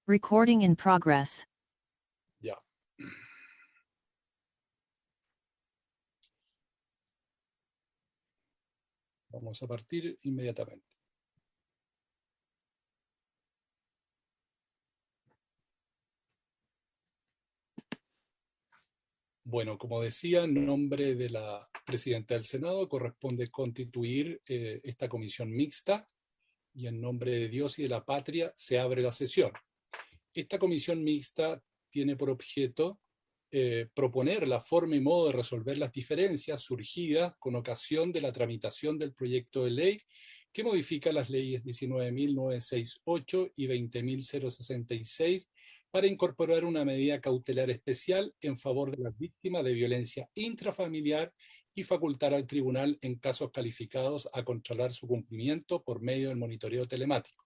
Recording in progress. Ya. Vamos a partir inmediatamente. Bueno, como decía, en nombre de la presidenta del Senado corresponde constituir esta comisión mixta y en nombre de Dios y de la patria se abre la sesión. Esta comisión mixta tiene por objeto proponer la forma y modo de resolver las diferencias surgidas con ocasión de la tramitación del proyecto de ley que modifica las leyes 19.968 y 20.066 para incorporar una medida cautelar especial en favor de las víctimas de violencia intrafamiliar y facultar al tribunal en casos calificados a controlar su cumplimiento por medio del monitoreo telemático.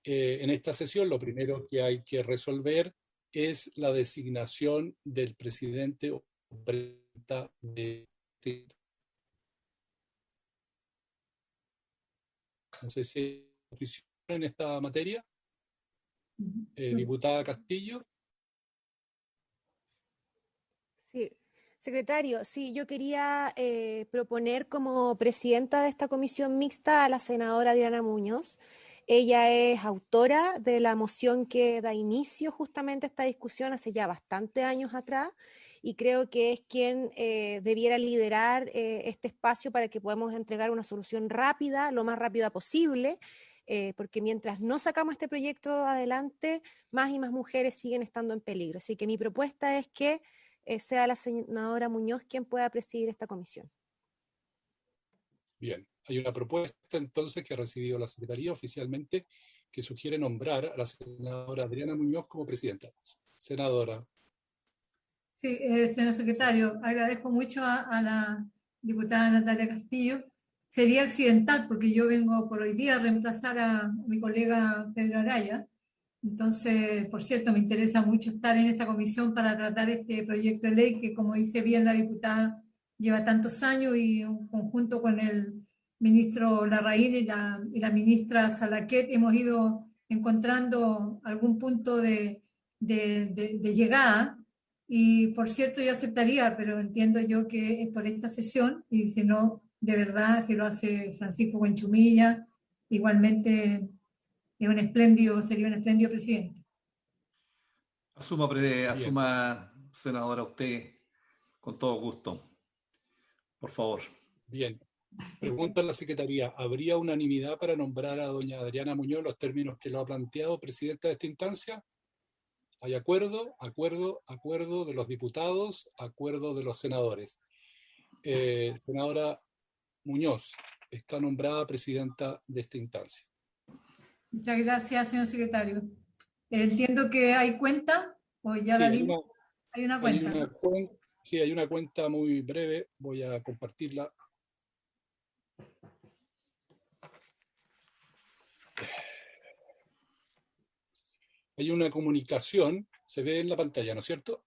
En esta sesión lo primero que hay que resolver es la designación del presidente o presidenta de... No sé si hay posición en esta materia. Diputada Castillo. Sí, secretario, sí, yo quería proponer como presidenta de esta comisión mixta a la senadora Adriana Muñoz. Ella es autora de la moción que da inicio justamente a esta discusión hace ya bastantes años atrás y creo que es quien debiera liderar este espacio para que podamos entregar una solución rápida, lo más rápida posible, porque mientras no sacamos este proyecto adelante, más y más mujeres siguen estando en peligro. Así que mi propuesta es que sea la senadora Muñoz quien pueda presidir esta comisión. Bien, hay una propuesta entonces que ha recibido la Secretaría oficialmente que sugiere nombrar a la senadora Adriana Muñoz como presidenta. Senadora. Sí, señor secretario, agradezco mucho a la diputada Natalia Castillo. Sería accidental porque yo vengo por hoy día a reemplazar a mi colega Pedro Araya. Entonces, por cierto, me interesa mucho estar en esta comisión para tratar este proyecto de ley que, como dice bien la diputada, lleva tantos años y en conjunto con el ministro Larraín y la ministra Salaquet hemos ido encontrando algún punto de llegada. Y por cierto, yo aceptaría, pero entiendo yo que es por esta sesión y si no, de verdad, si lo hace Francisco Buenchumilla, igualmente sería un espléndido presidente. Asuma, senadora, usted con todo gusto. Por favor. Bien. Pregunta a la Secretaría, ¿habría unanimidad para nombrar a doña Adriana Muñoz en los términos que lo ha planteado presidenta de esta instancia? ¿Hay acuerdo? Acuerdo de los diputados, acuerdo de los senadores. Senadora Muñoz está nombrada presidenta de esta instancia. Muchas gracias, señor secretario. Entiendo que hay cuenta, o ya sí, la dimos. Hay una cuenta. Sí, hay una cuenta muy breve, voy a compartirla. Hay una comunicación, se ve en la pantalla, ¿no es cierto?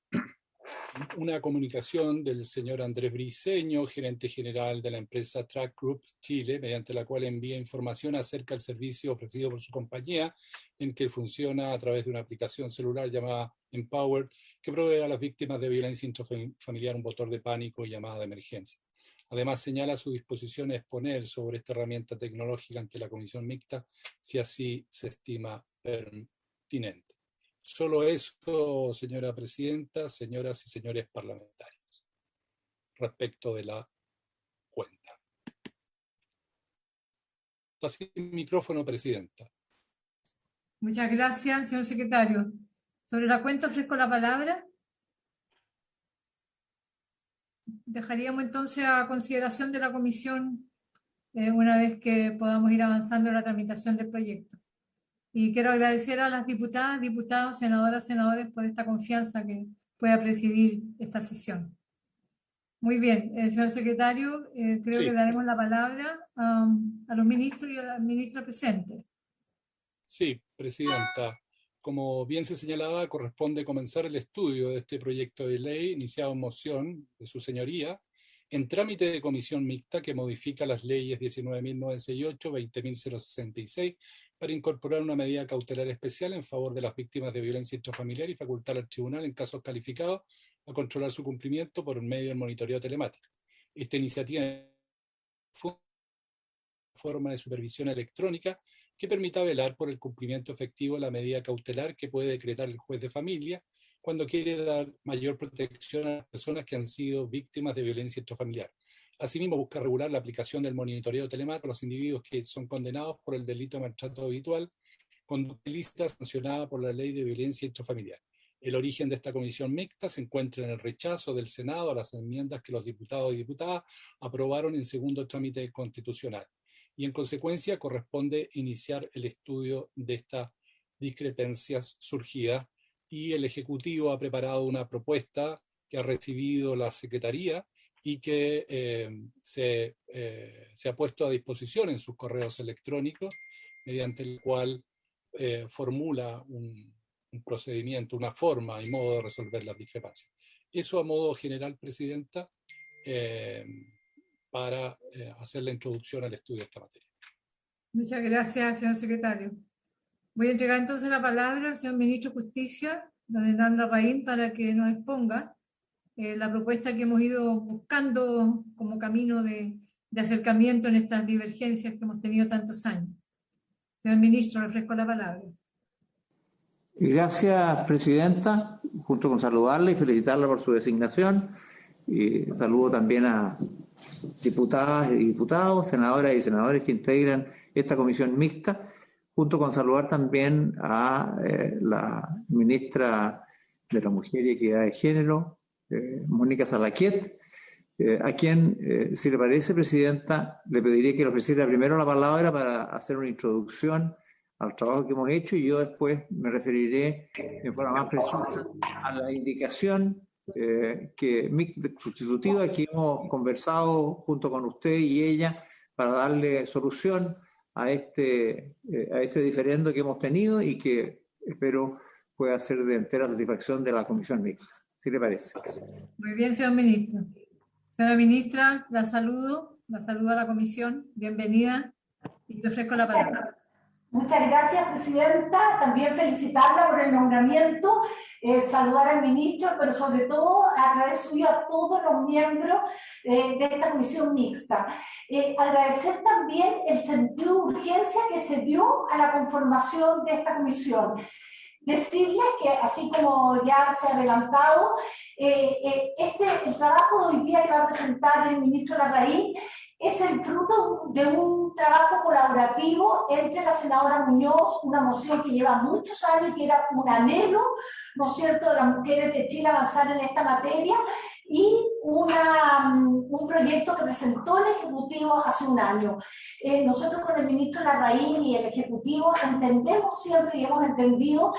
Una comunicación del señor Andrés Briceño, gerente general de la empresa Track Group Chile, mediante la cual envía información acerca del servicio ofrecido por su compañía, en que funciona a través de una aplicación celular llamada Empowered, que provee a las víctimas de violencia intrafamiliar un botón de pánico y llamada de emergencia. Además, señala su disposición a exponer sobre esta herramienta tecnológica ante la comisión mixta, si así se estima pertinente. Solo eso, señora presidenta, señoras y señores parlamentarios, respecto de la cuenta. Está sin micrófono, presidenta. Muchas gracias, señor secretario. Sobre la cuenta ofrezco la palabra. Dejaríamos entonces a consideración de la comisión una vez que podamos ir avanzando en la tramitación del proyecto. Y quiero agradecer a las diputadas, diputados, senadoras, senadores por esta confianza que pueda presidir esta sesión. Muy bien, señor secretario, creo Sí. que daremos la palabra a los ministros y a la ministra presente. Sí, presidenta. Como bien se señalaba, corresponde comenzar el estudio de este proyecto de ley iniciado en moción de su señoría, en trámite de comisión mixta que modifica las leyes 19.968, 20.066 para incorporar una medida cautelar especial en favor de las víctimas de violencia intrafamiliar y facultar al tribunal en casos calificados a controlar su cumplimiento por medio del monitoreo telemático. Esta iniciativa fue una forma de supervisión electrónica que permita velar por el cumplimiento efectivo de la medida cautelar que puede decretar el juez de familia cuando quiere dar mayor protección a las personas que han sido víctimas de violencia intrafamiliar. Asimismo, busca regular la aplicación del monitoreo telemático a los individuos que son condenados por el delito de maltrato habitual, conducta ilícita sancionada por la Ley de Violencia Intrafamiliar. El origen de esta comisión mixta se encuentra en el rechazo del Senado a las enmiendas que los diputados y diputadas aprobaron en segundo trámite constitucional. Y en consecuencia corresponde iniciar el estudio de estas discrepancias surgidas, y el Ejecutivo ha preparado una propuesta que ha recibido la Secretaría y que se ha puesto a disposición en sus correos electrónicos, mediante el cual formula un procedimiento, una forma y modo de resolver las discrepancias. Eso a modo general, Presidenta, para hacer la introducción al estudio de esta materia. Muchas gracias, señor secretario. Voy a entregar entonces la palabra al señor Ministro de Justicia, don Hernán Larraín, para que nos exponga la propuesta que hemos ido buscando como camino de acercamiento en estas divergencias que hemos tenido tantos años. Señor Ministro, le ofrezco la palabra. Gracias, Presidenta. Junto con saludarla y felicitarla por su designación. Y saludo también a diputadas y diputados, senadoras y senadores que integran esta comisión mixta, junto con saludar también a la ministra de la Mujer y Equidad de Género, Mónica Salaquiet, a quien, si le parece, Presidenta, le pediría que le ofreciera primero la palabra para hacer una introducción al trabajo que hemos hecho, y yo después me referiré de forma más precisa a la indicación sustitutiva que hemos conversado junto con usted y ella para darle solución a este diferendo que hemos tenido y que espero pueda ser de entera satisfacción de la comisión mixta. ¿Qué le parece? Muy bien, señor ministro. Señora ministra, la saludo a la comisión, bienvenida, y le ofrezco la palabra. Muchas gracias, Presidenta. También felicitarla por el nombramiento, saludar al ministro, pero sobre todo a través suyo a todos los miembros de esta comisión mixta. Agradecer también el sentido de urgencia que se dio a la conformación de esta comisión. Decirles que, así como ya se ha adelantado, el trabajo de hoy día que va a presentar el ministro Larraín es el fruto de un trabajo colaborativo entre la senadora Muñoz, una moción que lleva muchos años y que era un anhelo, ¿no es cierto?, de las mujeres de Chile avanzar en esta materia, y un proyecto que presentó el Ejecutivo hace un año. Nosotros con el ministro Larraín y el Ejecutivo entendemos siempre y hemos entendido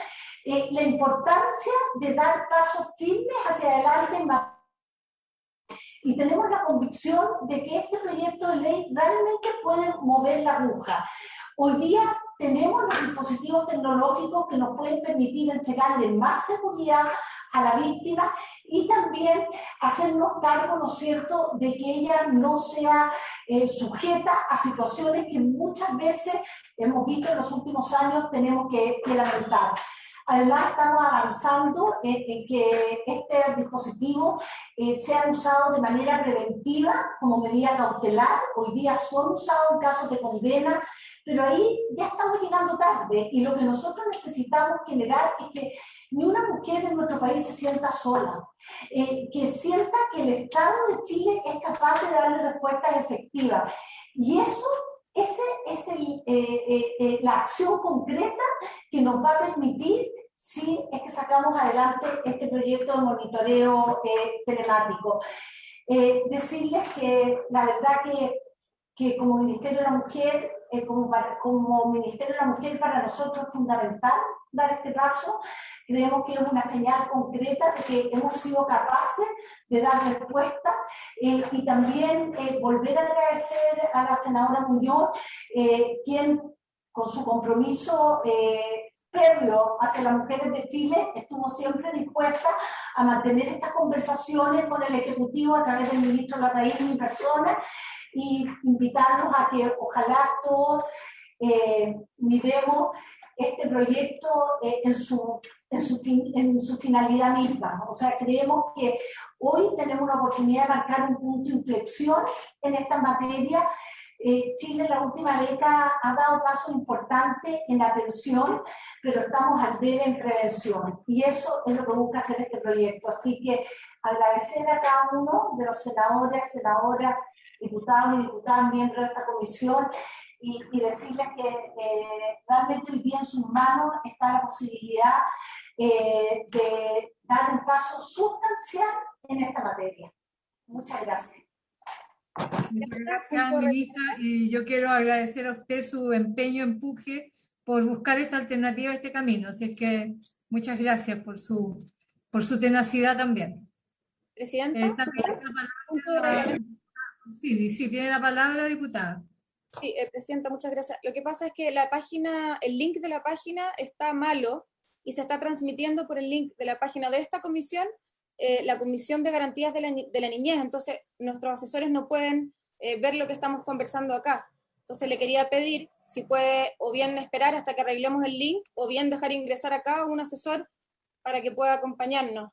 la importancia de dar pasos firmes hacia adelante en materia. Y tenemos la convicción de que este proyecto de ley realmente puede mover la aguja. Hoy día tenemos los dispositivos tecnológicos que nos pueden permitir entregarle más seguridad a la víctima y también hacernos cargo, ¿no es cierto?, de que ella no sea sujeta a situaciones que muchas veces hemos visto en los últimos años, tenemos que lamentar. Además, estamos avanzando en que este dispositivo sea usado de manera preventiva como medida cautelar. Hoy día son usados en casos de condena, pero ahí ya estamos llegando tarde, y lo que nosotros necesitamos generar es que ni una mujer en nuestro país se sienta sola, que sienta que el Estado de Chile es capaz de darle respuestas efectivas. Y eso es la acción concreta que nos va a permitir, si es que sacamos adelante este proyecto de monitoreo telemático. Decirles que la verdad que como Ministerio de la Mujer, como Ministerio de la Mujer, para nosotros es fundamental dar este paso. Creemos que es una señal concreta de que hemos sido capaces de dar respuesta, y también volver a agradecer a la senadora Muñoz, quien con su compromiso férreo hacia las mujeres de Chile, estuvo siempre dispuesta a mantener estas conversaciones con el Ejecutivo a través del ministro Larraín y mi persona, y invitarlos a que ojalá todos miremos este proyecto en su finalidad misma. O sea, creemos que hoy tenemos una oportunidad de marcar un punto de inflexión en esta materia. Chile en la última década ha dado pasos importantes en la atención, pero estamos al debe en prevención. Y eso es lo que busca hacer este proyecto. Así que agradecer a cada uno de los senadores, senadoras, diputados y diputadas, miembros de esta comisión, y decirles que realmente hoy día en sus manos está la posibilidad de dar un paso sustancial en esta materia. Muchas gracias. Muchas gracias, ministra. Y yo quiero agradecer a usted su empeño, empuje por buscar esta alternativa a este camino. Así es que muchas gracias por su tenacidad también. Presidenta. Sí, tiene la palabra, diputada. Sí, Presidenta, muchas gracias. Lo que pasa es que la página, el link de la página está malo y se está transmitiendo por el link de la página de esta comisión, la Comisión de Garantías de la Niñez. Entonces, nuestros asesores no pueden ver lo que estamos conversando acá. Entonces, le quería pedir si puede o bien esperar hasta que arreglemos el link o bien dejar ingresar acá a un asesor para que pueda acompañarnos.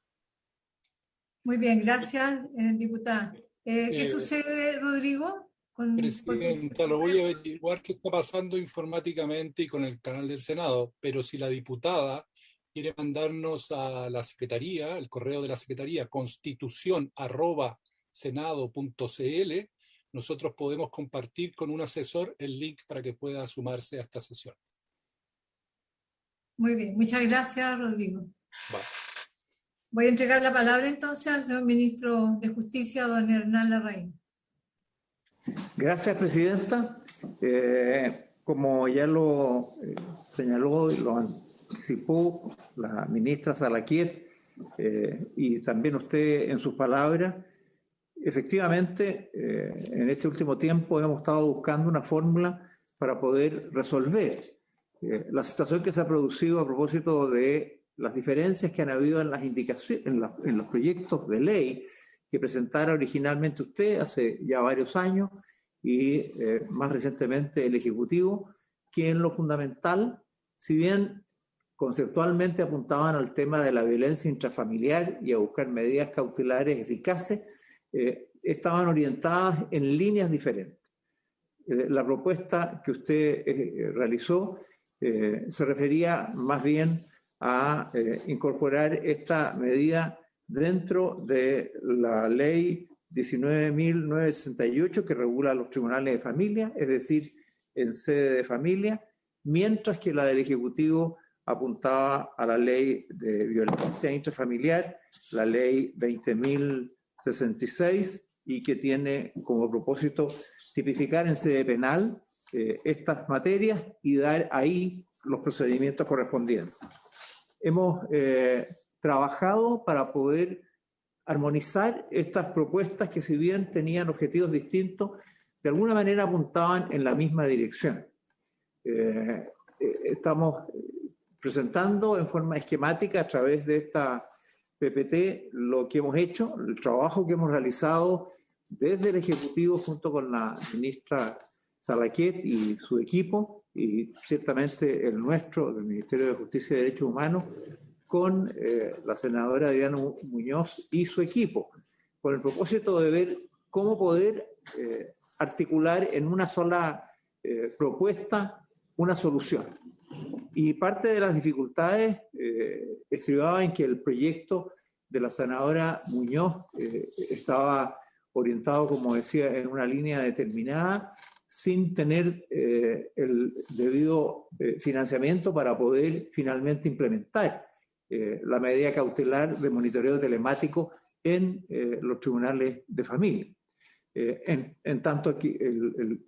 Muy bien, gracias, diputada. ¿Qué sucede, Rodrigo? Presidenta, lo voy a averiguar qué está pasando informáticamente y con el canal del Senado, pero si la diputada quiere mandarnos a la Secretaría, el correo de la Secretaría, constitucion@senado.cl, nosotros podemos compartir con un asesor el link para que pueda sumarse a esta sesión. Muy bien, muchas gracias, Rodrigo. Vale. Voy a entregar la palabra entonces al señor ministro de Justicia, don Hernán Larraín. Gracias, presidenta. Como ya lo señaló y lo anticipó la ministra Salaquiet, y también usted en sus palabras, efectivamente, en este último tiempo hemos estado buscando una fórmula para poder resolver la situación que se ha producido a propósito de las diferencias que han habido en las indicaciones, en los proyectos de ley que presentara originalmente usted hace ya varios años y más recientemente el Ejecutivo, que en lo fundamental, si bien conceptualmente apuntaban al tema de la violencia intrafamiliar y a buscar medidas cautelares eficaces, estaban orientadas en líneas diferentes. La propuesta que usted realizó se refería más bien a incorporar esta medida dentro de la ley 19.968 que regula los tribunales de familia, es decir, en sede de familia, mientras que la del Ejecutivo apuntaba a la ley de violencia intrafamiliar, la ley 20.066, y que tiene como propósito tipificar en sede penal estas materias y dar ahí los procedimientos correspondientes. Hemos trabajado para poder armonizar estas propuestas que, si bien tenían objetivos distintos, de alguna manera apuntaban en la misma dirección. Estamos presentando en forma esquemática a través de esta PPT lo que hemos hecho, el trabajo que hemos realizado desde el Ejecutivo junto con la ministra Salaquiet y su equipo, y ciertamente el nuestro, del Ministerio de Justicia y Derechos Humanos, con la senadora Adriana Muñoz y su equipo, con el propósito de ver cómo poder articular en una sola propuesta una solución. Y parte de las dificultades estribaba en que el proyecto de la senadora Muñoz estaba orientado, como decía, en una línea determinada, sin tener el debido financiamiento para poder finalmente implementar la medida cautelar de monitoreo telemático en los tribunales de familia. En tanto que el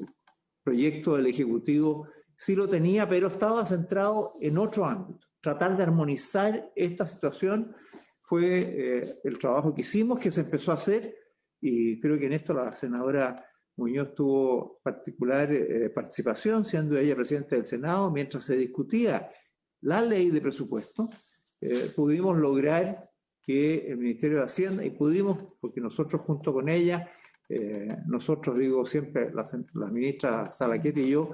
proyecto del Ejecutivo sí lo tenía, pero estaba centrado en otro ámbito. Tratar de armonizar esta situación fue el trabajo que hicimos, que se empezó a hacer, y creo que en esto la senadora Muñoz tuvo particular participación, siendo ella presidenta del Senado, mientras se discutía la ley de presupuesto, pudimos lograr que el Ministerio de Hacienda, y pudimos, porque nosotros junto con ella, nosotros digo siempre, la ministra Salaquet y yo,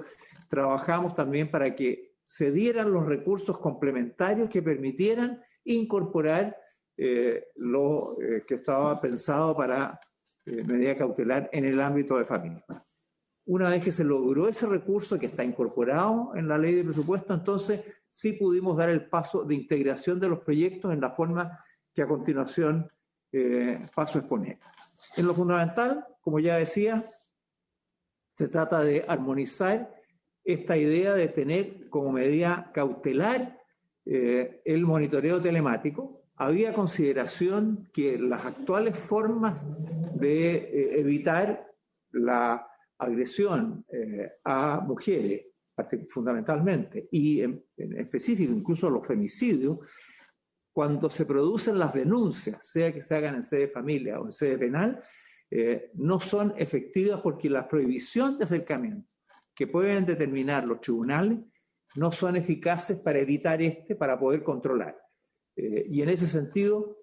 trabajamos también para que se dieran los recursos complementarios que permitieran incorporar lo que estaba pensado para medida cautelar en el ámbito de familia. Una vez que se logró ese recurso que está incorporado en la ley de presupuesto, entonces sí pudimos dar el paso de integración de los proyectos en la forma que a continuación paso a exponer. En lo fundamental, como ya decía, se trata de armonizar esta idea de tener como medida cautelar el monitoreo telemático. Había consideración que las actuales formas de evitar la agresión a mujeres, fundamentalmente, y en específico incluso los femicidios, cuando se producen las denuncias, sea que se hagan en sede de familia o en sede penal, no son efectivas porque la prohibición de acercamiento que pueden determinar los tribunales no son eficaces para evitar para poder controlar. Y en ese sentido,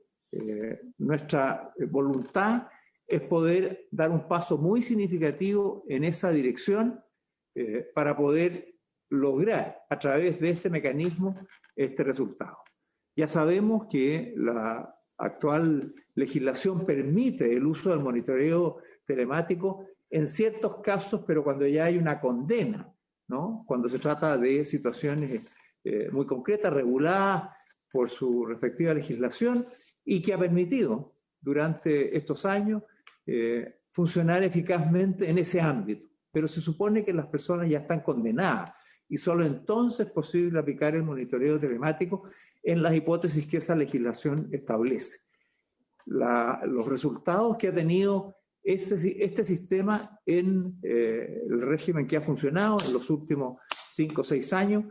nuestra voluntad es poder dar un paso muy significativo en esa dirección para poder lograr a través de este mecanismo este resultado. Ya sabemos que la actual legislación permite el uso del monitoreo telemático en ciertos casos, pero cuando ya hay una condena, ¿no? Cuando se trata de situaciones muy concretas, reguladas por su respectiva legislación y que ha permitido durante estos años funcionar eficazmente en ese ámbito. Pero se supone que las personas ya están condenadas y solo entonces es posible aplicar el monitoreo telemático en las hipótesis que esa legislación establece. Los resultados que ha tenido este sistema en el régimen que ha funcionado en los últimos 5 o 6 años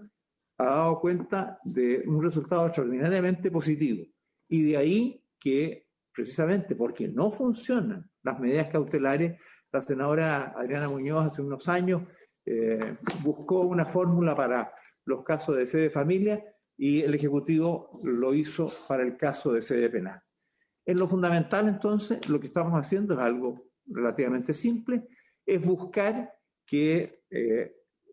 ha dado cuenta de un resultado extraordinariamente positivo. Y de ahí que, precisamente porque no funcionan las medidas cautelares, la senadora Adriana Muñoz hace unos años buscó una fórmula para los casos de sede familia y el Ejecutivo lo hizo para el caso de sede penal. En lo fundamental, entonces, lo que estamos haciendo es algo relativamente simple, es buscar que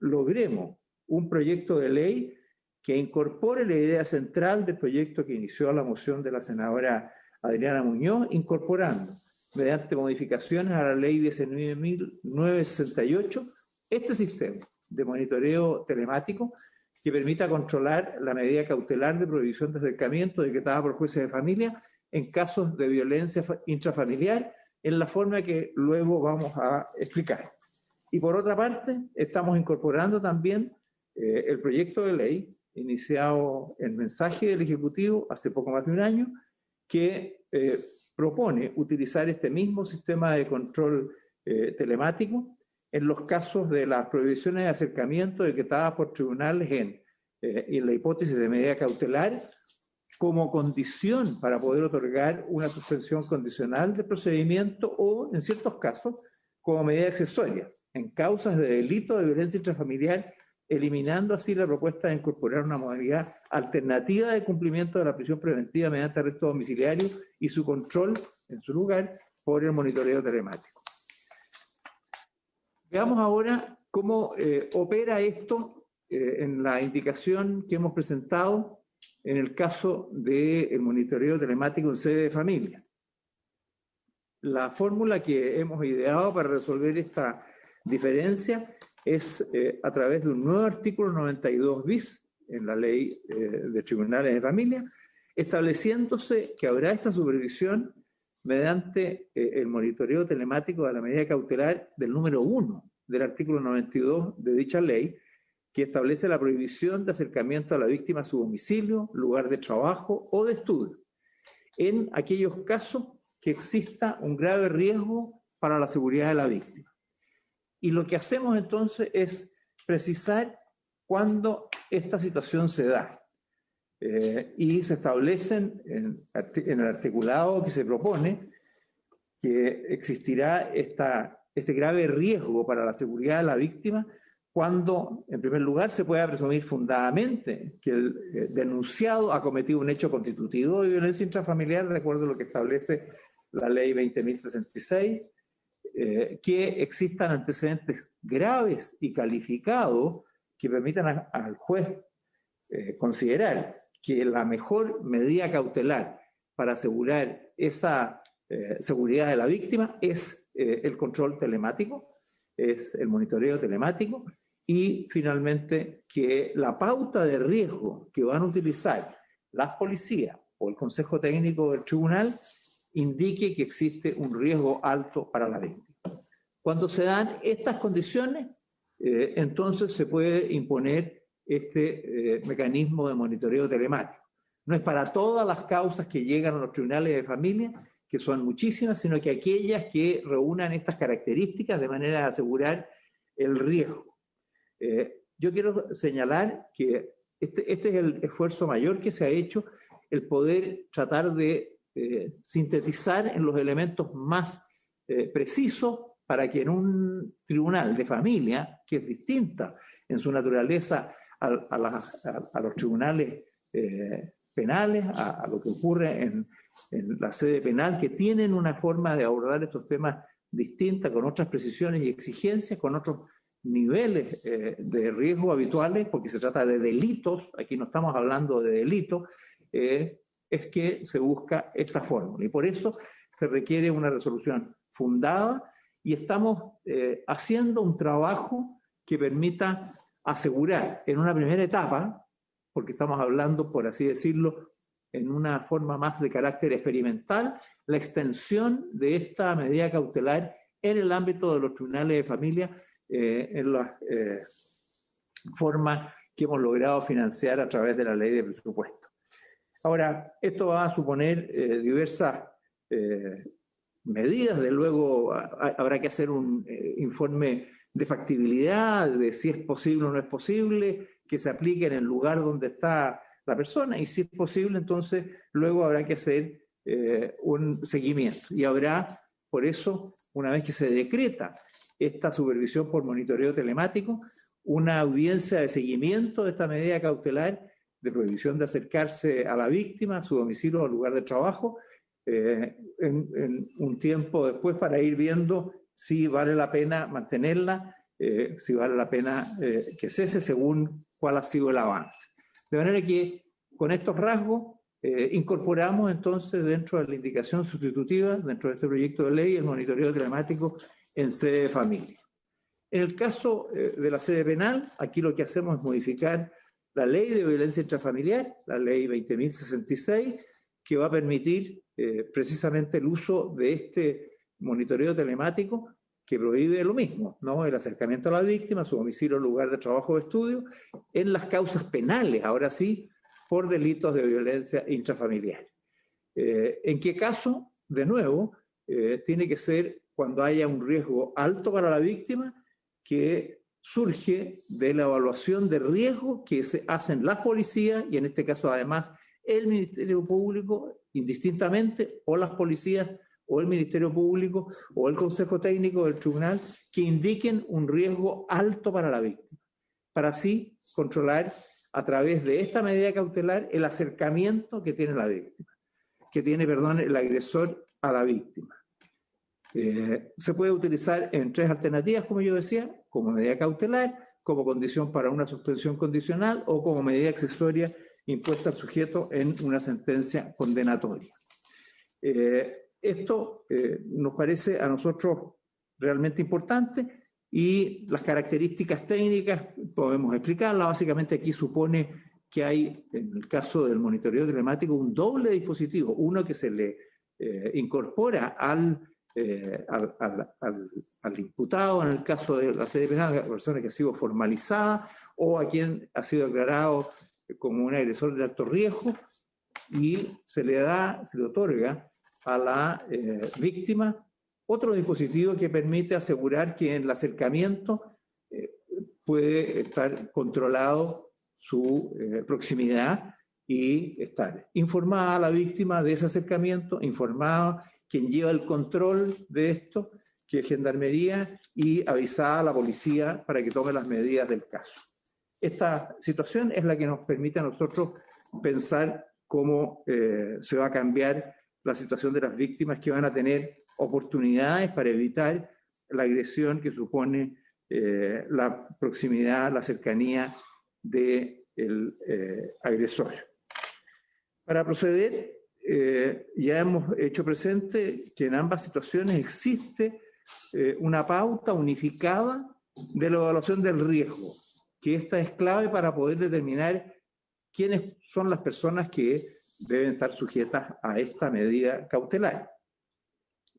logremos un proyecto de ley que incorpore la idea central del proyecto que inició la moción de la senadora Adriana Muñoz, incorporando, mediante modificaciones a la ley 19.968, este sistema de monitoreo telemático que permita controlar la medida cautelar de prohibición de acercamiento decretada por jueces de familia en casos de violencia intrafamiliar, en la forma que luego vamos a explicar. Y por otra parte, estamos incorporando también el proyecto de ley iniciado en mensaje del Ejecutivo hace poco más de un año, que propone utilizar este mismo sistema de control telemático en los casos de las prohibiciones de acercamiento decretadas por tribunales en la hipótesis de medida cautelar, como condición para poder otorgar una suspensión condicional del procedimiento o, en ciertos casos, como medida accesoria, en causas de delito de violencia intrafamiliar, eliminando así la propuesta de incorporar una modalidad alternativa de cumplimiento de la prisión preventiva mediante arresto domiciliario y su control, en su lugar, por el monitoreo telemático. Veamos ahora cómo opera esto en la indicación que hemos presentado en el caso del monitoreo telemático en sede de familia. La fórmula que hemos ideado para resolver esta diferencia es a través de un nuevo artículo 92 bis en la ley de tribunales de familia, estableciéndose que habrá esta supervisión mediante el monitoreo telemático de la medida cautelar del número 1 del artículo 92 de dicha ley, que establece la prohibición de acercamiento a la víctima a su domicilio, lugar de trabajo o de estudio, en aquellos casos que exista un grave riesgo para la seguridad de la víctima. Y lo que hacemos entonces es precisar cuándo esta situación se da. Y se establecen en el articulado que se propone que existirá este grave riesgo para la seguridad de la víctima cuando, en primer lugar, se pueda presumir fundadamente que el denunciado ha cometido un hecho constitutivo de violencia intrafamiliar, de acuerdo a lo que establece la ley 20.066, que existan antecedentes graves y calificados que permitan al juez considerar que la mejor medida cautelar para asegurar esa seguridad de la víctima es el control telemático, es el monitoreo telemático, y finalmente que la pauta de riesgo que van a utilizar las policías o el Consejo Técnico del Tribunal indique que existe un riesgo alto para la víctima. Cuando se dan estas condiciones, entonces se puede imponer este mecanismo de monitoreo telemático. No es para todas las causas que llegan a los tribunales de familia, que son muchísimas, sino que aquellas que reúnan estas características de manera de asegurar el riesgo. Yo quiero señalar que este es el esfuerzo mayor que se ha hecho, el poder tratar de sintetizar en los elementos más precisos para que en un tribunal de familia, que es distinta en su naturaleza a los tribunales penales, a lo que ocurre en la sede penal, que tienen una forma de abordar estos temas distinta, con otras precisiones y exigencias, con otros niveles de riesgo habituales, porque se trata de delitos, aquí no estamos hablando de delitos, es que se busca esta fórmula. Y por eso se requiere una resolución fundada y estamos haciendo un trabajo que permita asegurar en una primera etapa, porque estamos hablando, por así decirlo, en una forma más de carácter experimental, la extensión de esta medida cautelar en el ámbito de los tribunales de familia, en la forma que hemos logrado financiar a través de la ley de presupuesto. Ahora, esto va a suponer diversas medidas, de luego habrá que hacer un informe de factibilidad, de si es posible o no es posible, que se aplique en el lugar donde está la persona, y si es posible, entonces luego habrá que hacer un seguimiento. Y habrá, por eso, una vez que se decreta esta supervisión por monitoreo telemático, una audiencia de seguimiento de esta medida cautelar de prohibición de acercarse a la víctima, a su domicilio o lugar de trabajo, en un tiempo después, para ir viendo si vale la pena mantenerla, si vale la pena que cese, según cuál ha sido el avance. De manera que con estos rasgos incorporamos entonces dentro de la indicación sustitutiva, dentro de este proyecto de ley, el monitoreo telemático en sede de familia. En el caso de la sede penal, aquí lo que hacemos es modificar la ley de violencia intrafamiliar, la ley 20.066, que va a permitir precisamente el uso de este monitoreo telemático, que prohíbe lo mismo, ¿no? El acercamiento a la víctima, su domicilio, lugar de trabajo o estudio, en las causas penales, ahora sí, por delitos de violencia intrafamiliar. ¿En qué caso? De nuevo, tiene que ser cuando haya un riesgo alto para la víctima, que surge de la evaluación de riesgo que se hacen las policías, y en este caso además el Ministerio Público, indistintamente, o las policías, o el Ministerio Público, o el Consejo Técnico del Tribunal, que indiquen un riesgo alto para la víctima, para así controlar a través de esta medida cautelar el acercamiento que tiene la víctima, que tiene, perdón, el agresor a la víctima. Se puede utilizar en tres alternativas, como yo decía, como medida cautelar, como condición para una suspensión condicional o como medida accesoria impuesta al sujeto en una sentencia condenatoria. Esto nos parece a nosotros realmente importante, y las características técnicas podemos explicarlas. Básicamente aquí supone que hay, en el caso del monitoreo telemático, un doble dispositivo, uno que se le incorpora al imputado, en el caso de la sede penal, a la persona que ha sido formalizada o a quien ha sido declarado como un agresor de alto riesgo, y se le otorga a la víctima otro dispositivo que permite asegurar que en el acercamiento puede estar controlado su proximidad y estar informada a la víctima de ese acercamiento, informada quien lleva el control de esto, que Gendarmería y avisada a la policía para que tome las medidas del caso. Esta situación es la que nos permite a nosotros pensar cómo se va a cambiar la situación de las víctimas, que van a tener oportunidades para evitar la agresión que supone la proximidad, la cercanía del agresor. Para proceder, ya hemos hecho presente que en ambas situaciones existe una pauta unificada de la evaluación del riesgo, que esta es clave para poder determinar quiénes son las personas que deben estar sujetas a esta medida cautelar.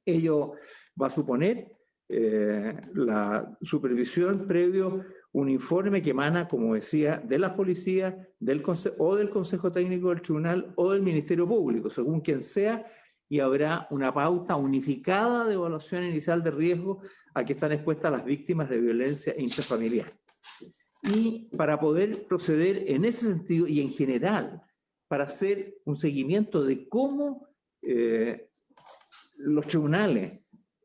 Ello va a suponer la supervisión previo un informe que emana, como decía, de las policías, del Consejo Técnico del Tribunal o del Ministerio Público, según quien sea, y habrá una pauta unificada de evaluación inicial de riesgo a que están expuestas las víctimas de violencia intrafamiliar. Y para poder proceder en ese sentido y en general, para hacer un seguimiento de cómo los tribunales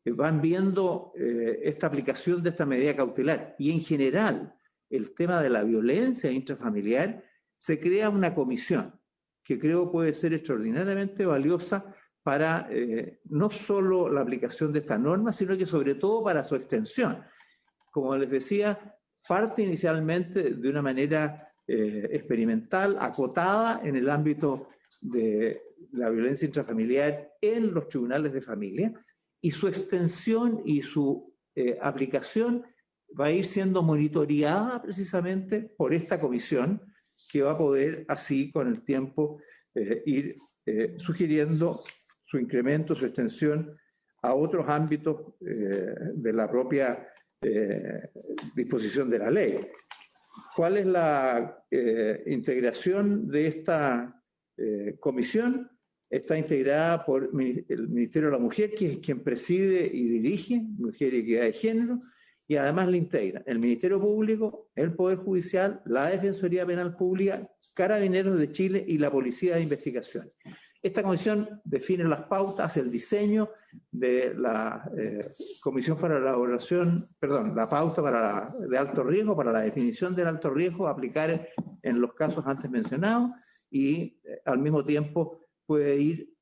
van viendo esta aplicación de esta medida cautelar y en general el tema de la violencia intrafamiliar, se crea una comisión que creo puede ser extraordinariamente valiosa para no solo la aplicación de esta norma, sino que sobre todo para su extensión. Como les decía, parte inicialmente de una manera experimental, acotada en el ámbito de la violencia intrafamiliar en los tribunales de familia, y su extensión y su aplicación va a ir siendo monitoreada precisamente por esta comisión, que va a poder así con el tiempo ir sugiriendo su incremento, su extensión a otros ámbitos de la propia disposición de la ley. ¿Cuál es la integración de esta comisión? Está integrada por el Ministerio de la Mujer, que es quien preside y dirige Mujer y Equidad de Género, y además le integran el Ministerio Público, el Poder Judicial, la Defensoría Penal Pública, Carabineros de Chile y la Policía de Investigación. Esta comisión define las pautas, hace el diseño de la comisión para la elaboración, la pauta de alto riesgo, para la definición del alto riesgo a aplicar en los casos antes mencionados, y al mismo tiempo puede ir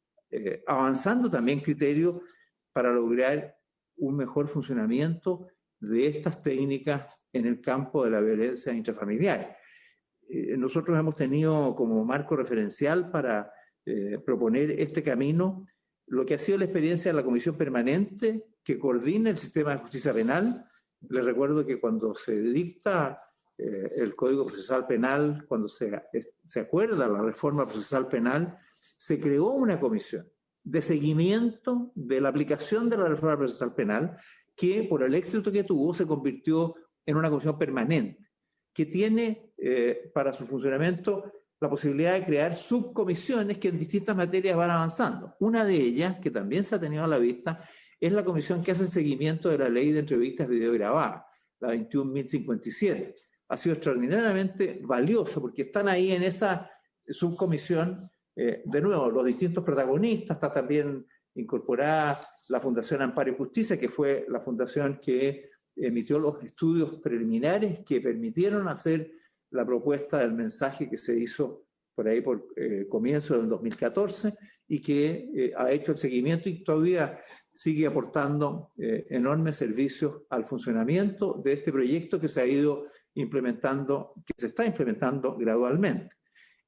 avanzando también criterios para lograr un mejor funcionamiento de estas técnicas en el campo de la violencia intrafamiliar. Nosotros hemos tenido como marco referencial para proponer este camino lo que ha sido la experiencia de la Comisión Permanente que coordina el sistema de justicia penal. Les recuerdo que cuando se dicta el Código Procesal Penal, cuando se acuerda la reforma procesal penal, se creó una comisión de seguimiento de la aplicación de la reforma procesal penal que, por el éxito que tuvo, se convirtió en una comisión permanente que tiene para su funcionamiento la posibilidad de crear subcomisiones que en distintas materias van avanzando. Una de ellas, que también se ha tenido a la vista, es la comisión que hace el seguimiento de la ley de entrevistas videograbadas, la 21.057. Ha sido extraordinariamente valioso porque están ahí en esa subcomisión, de nuevo, los distintos protagonistas. Está también incorporada la Fundación Amparo y Justicia, que fue la fundación que emitió los estudios preliminares que permitieron hacer la propuesta del mensaje que se hizo por ahí por comienzo del 2014 y que ha hecho el seguimiento y todavía sigue aportando enormes servicios al funcionamiento de este proyecto que se ha ido implementando, que se está implementando gradualmente.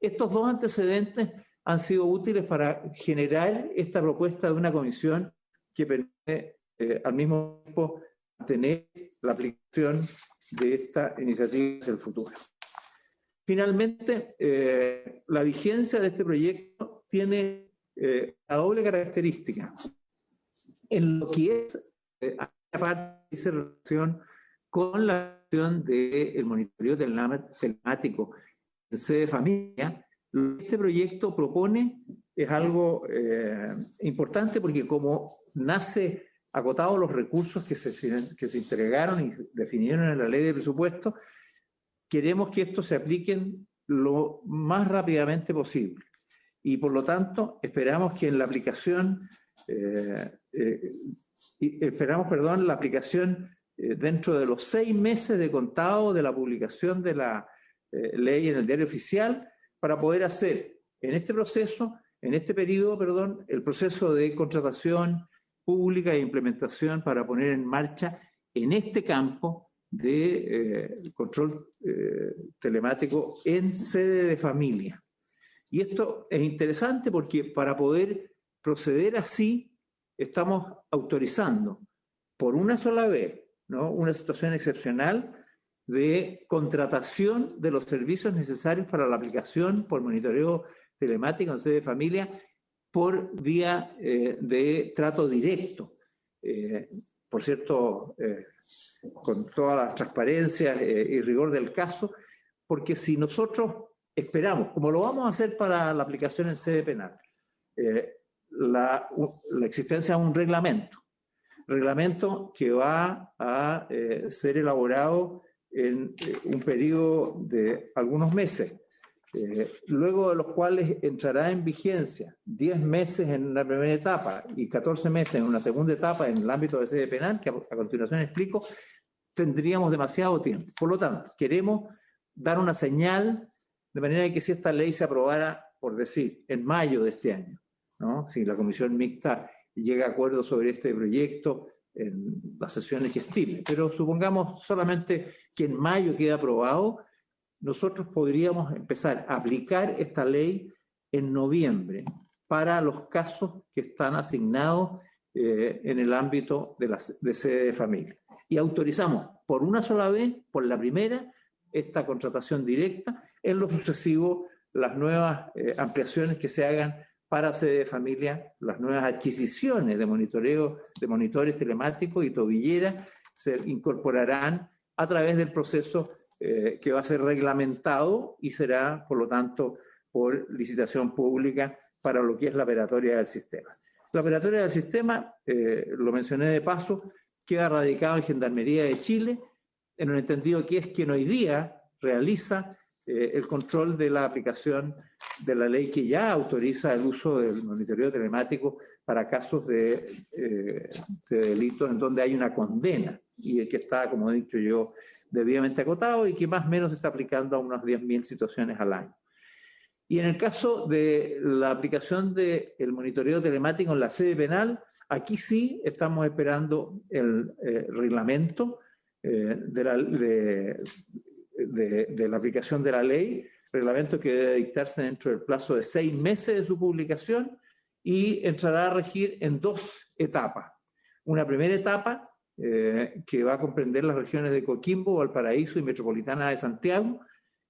Estos dos antecedentes han sido útiles para generar esta propuesta de una comisión que permite al mismo tiempo mantener la aplicación de esta iniciativa hacia el futuro. Finalmente, la vigencia de este proyecto tiene la doble característica. En lo que es, aparte de relación con la acción del monitoreo telemático en sede de familia, lo que este proyecto propone es algo importante porque como nace agotados los recursos que se entregaron y definieron en la ley de presupuesto, queremos que estos se apliquen lo más rápidamente posible. Y por lo tanto, esperamos que en la aplicación la aplicación dentro de los 6 meses de contado de la publicación de la ley en el diario oficial, para poder hacer en este periodo, el proceso de contratación pública e implementación para poner en marcha en este campo de control telemático en sede de familia. Y esto es interesante porque para poder proceder así, estamos autorizando por una sola vez, ¿no?, una situación excepcional de contratación de los servicios necesarios para la aplicación por monitoreo telemático en sede de familia por vía de trato directo. Por cierto, con toda la transparencia y rigor del caso, porque si nosotros esperamos, como lo vamos a hacer para la aplicación en sede penal, la existencia de un reglamento que va a ser elaborado en un periodo de algunos meses, luego de los cuales entrará en vigencia 10 meses en una primera etapa y 14 meses en una segunda etapa en el ámbito de sede penal, que a continuación explico, tendríamos demasiado tiempo. Por lo tanto, queremos dar una señal de manera que si esta ley se aprobara, por decir, en mayo de este año, ¿no?, si la comisión mixta llega a acuerdo sobre este proyecto en las sesiones que estime, pero supongamos solamente que en mayo quede aprobado, nosotros podríamos empezar a aplicar esta ley en noviembre para los casos que están asignados en el ámbito de sede de familia. Y autorizamos por una sola vez, por la primera, esta contratación directa, en lo sucesivo las nuevas ampliaciones que se hagan para sede de familia, las nuevas adquisiciones de monitoreo, de monitores telemáticos y tobilleras se incorporarán a través del proceso que va a ser reglamentado y será, por lo tanto, por licitación pública para lo que es la operatoria del sistema. La operatoria del sistema, lo mencioné de paso, queda radicado en Gendarmería de Chile, en un entendido que es quien hoy día realiza el control de la aplicación de la ley que ya autoriza el uso del monitoreo telemático para casos de delitos en donde hay una condena y el que está, como he dicho yo, debidamente acotado y que más o menos se está aplicando a unas 10.000 situaciones al año. Y en el caso de la aplicación del monitoreo telemático en la sede penal, aquí sí estamos esperando el reglamento de la aplicación de la ley, reglamento que debe dictarse dentro del plazo de 6 meses de su publicación y entrará a regir en 2 etapas. Una primera etapa que va a comprender las regiones de Coquimbo, Valparaíso y Metropolitana de Santiago,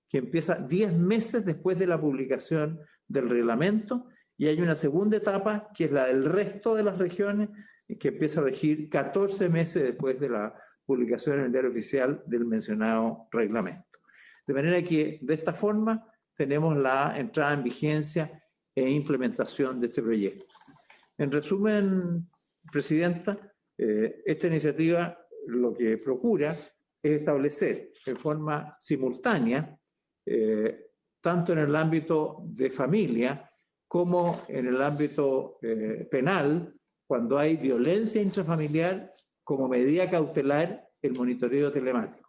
que empieza 10 meses después de la publicación del reglamento, y hay una segunda etapa que es la del resto de las regiones, que empieza a regir 14 meses después de la publicación en el diario oficial del mencionado reglamento. De manera que de esta forma tenemos la entrada en vigencia e implementación de este proyecto. En resumen, Presidenta, esta iniciativa lo que procura es establecer de forma simultánea, tanto en el ámbito de familia como en el ámbito penal, cuando hay violencia intrafamiliar, como medida cautelar el monitoreo telemático,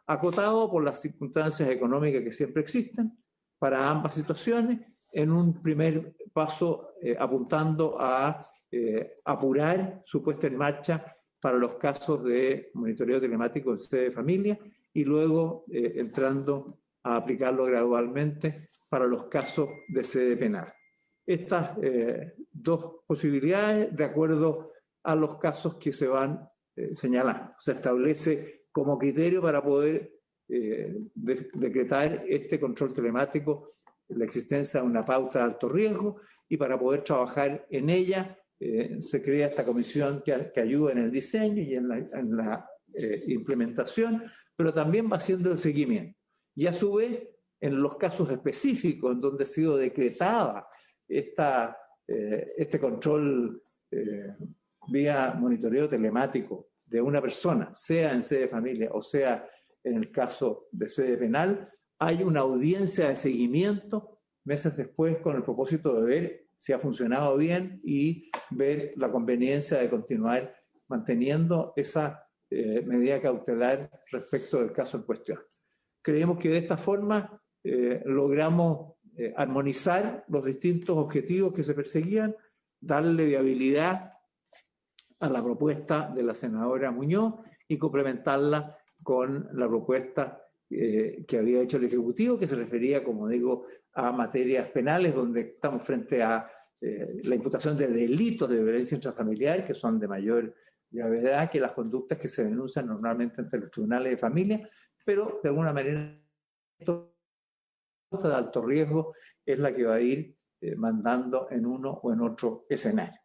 acotado por las circunstancias económicas que siempre existen para ambas situaciones, en un primer paso apuntando a apurar su puesta en marcha para los casos de monitoreo telemático en sede de familia y luego entrando a aplicarlo gradualmente para los casos de sede penal. Estas 2 posibilidades, de acuerdo a los casos que se van señalando, se establece como criterio para poder decretar este control telemático la existencia de una pauta de alto riesgo, y para poder trabajar en ella se crea esta comisión que ayuda en el diseño y en la implementación, pero también va haciendo el seguimiento. Y a su vez, en los casos específicos en donde ha sido decretada este control vía monitoreo telemático de una persona, sea en sede de familia o sea en el caso de sede penal, hay una audiencia de seguimiento meses después con el propósito de ver si ha funcionado bien y ver la conveniencia de continuar manteniendo esa medida cautelar respecto del caso en cuestión. Creemos que de esta forma logramos armonizar los distintos objetivos que se perseguían, darle viabilidad a la propuesta de la senadora Muñoz y complementarla con la propuesta que había hecho el Ejecutivo, que se refería, como digo, a materias penales, donde estamos frente a la imputación de delitos de violencia intrafamiliar, que son de mayor gravedad que las conductas que se denuncian normalmente ante los tribunales de familia, pero de alguna manera esto de alto riesgo es la que va a ir mandando en uno o en otro escenario.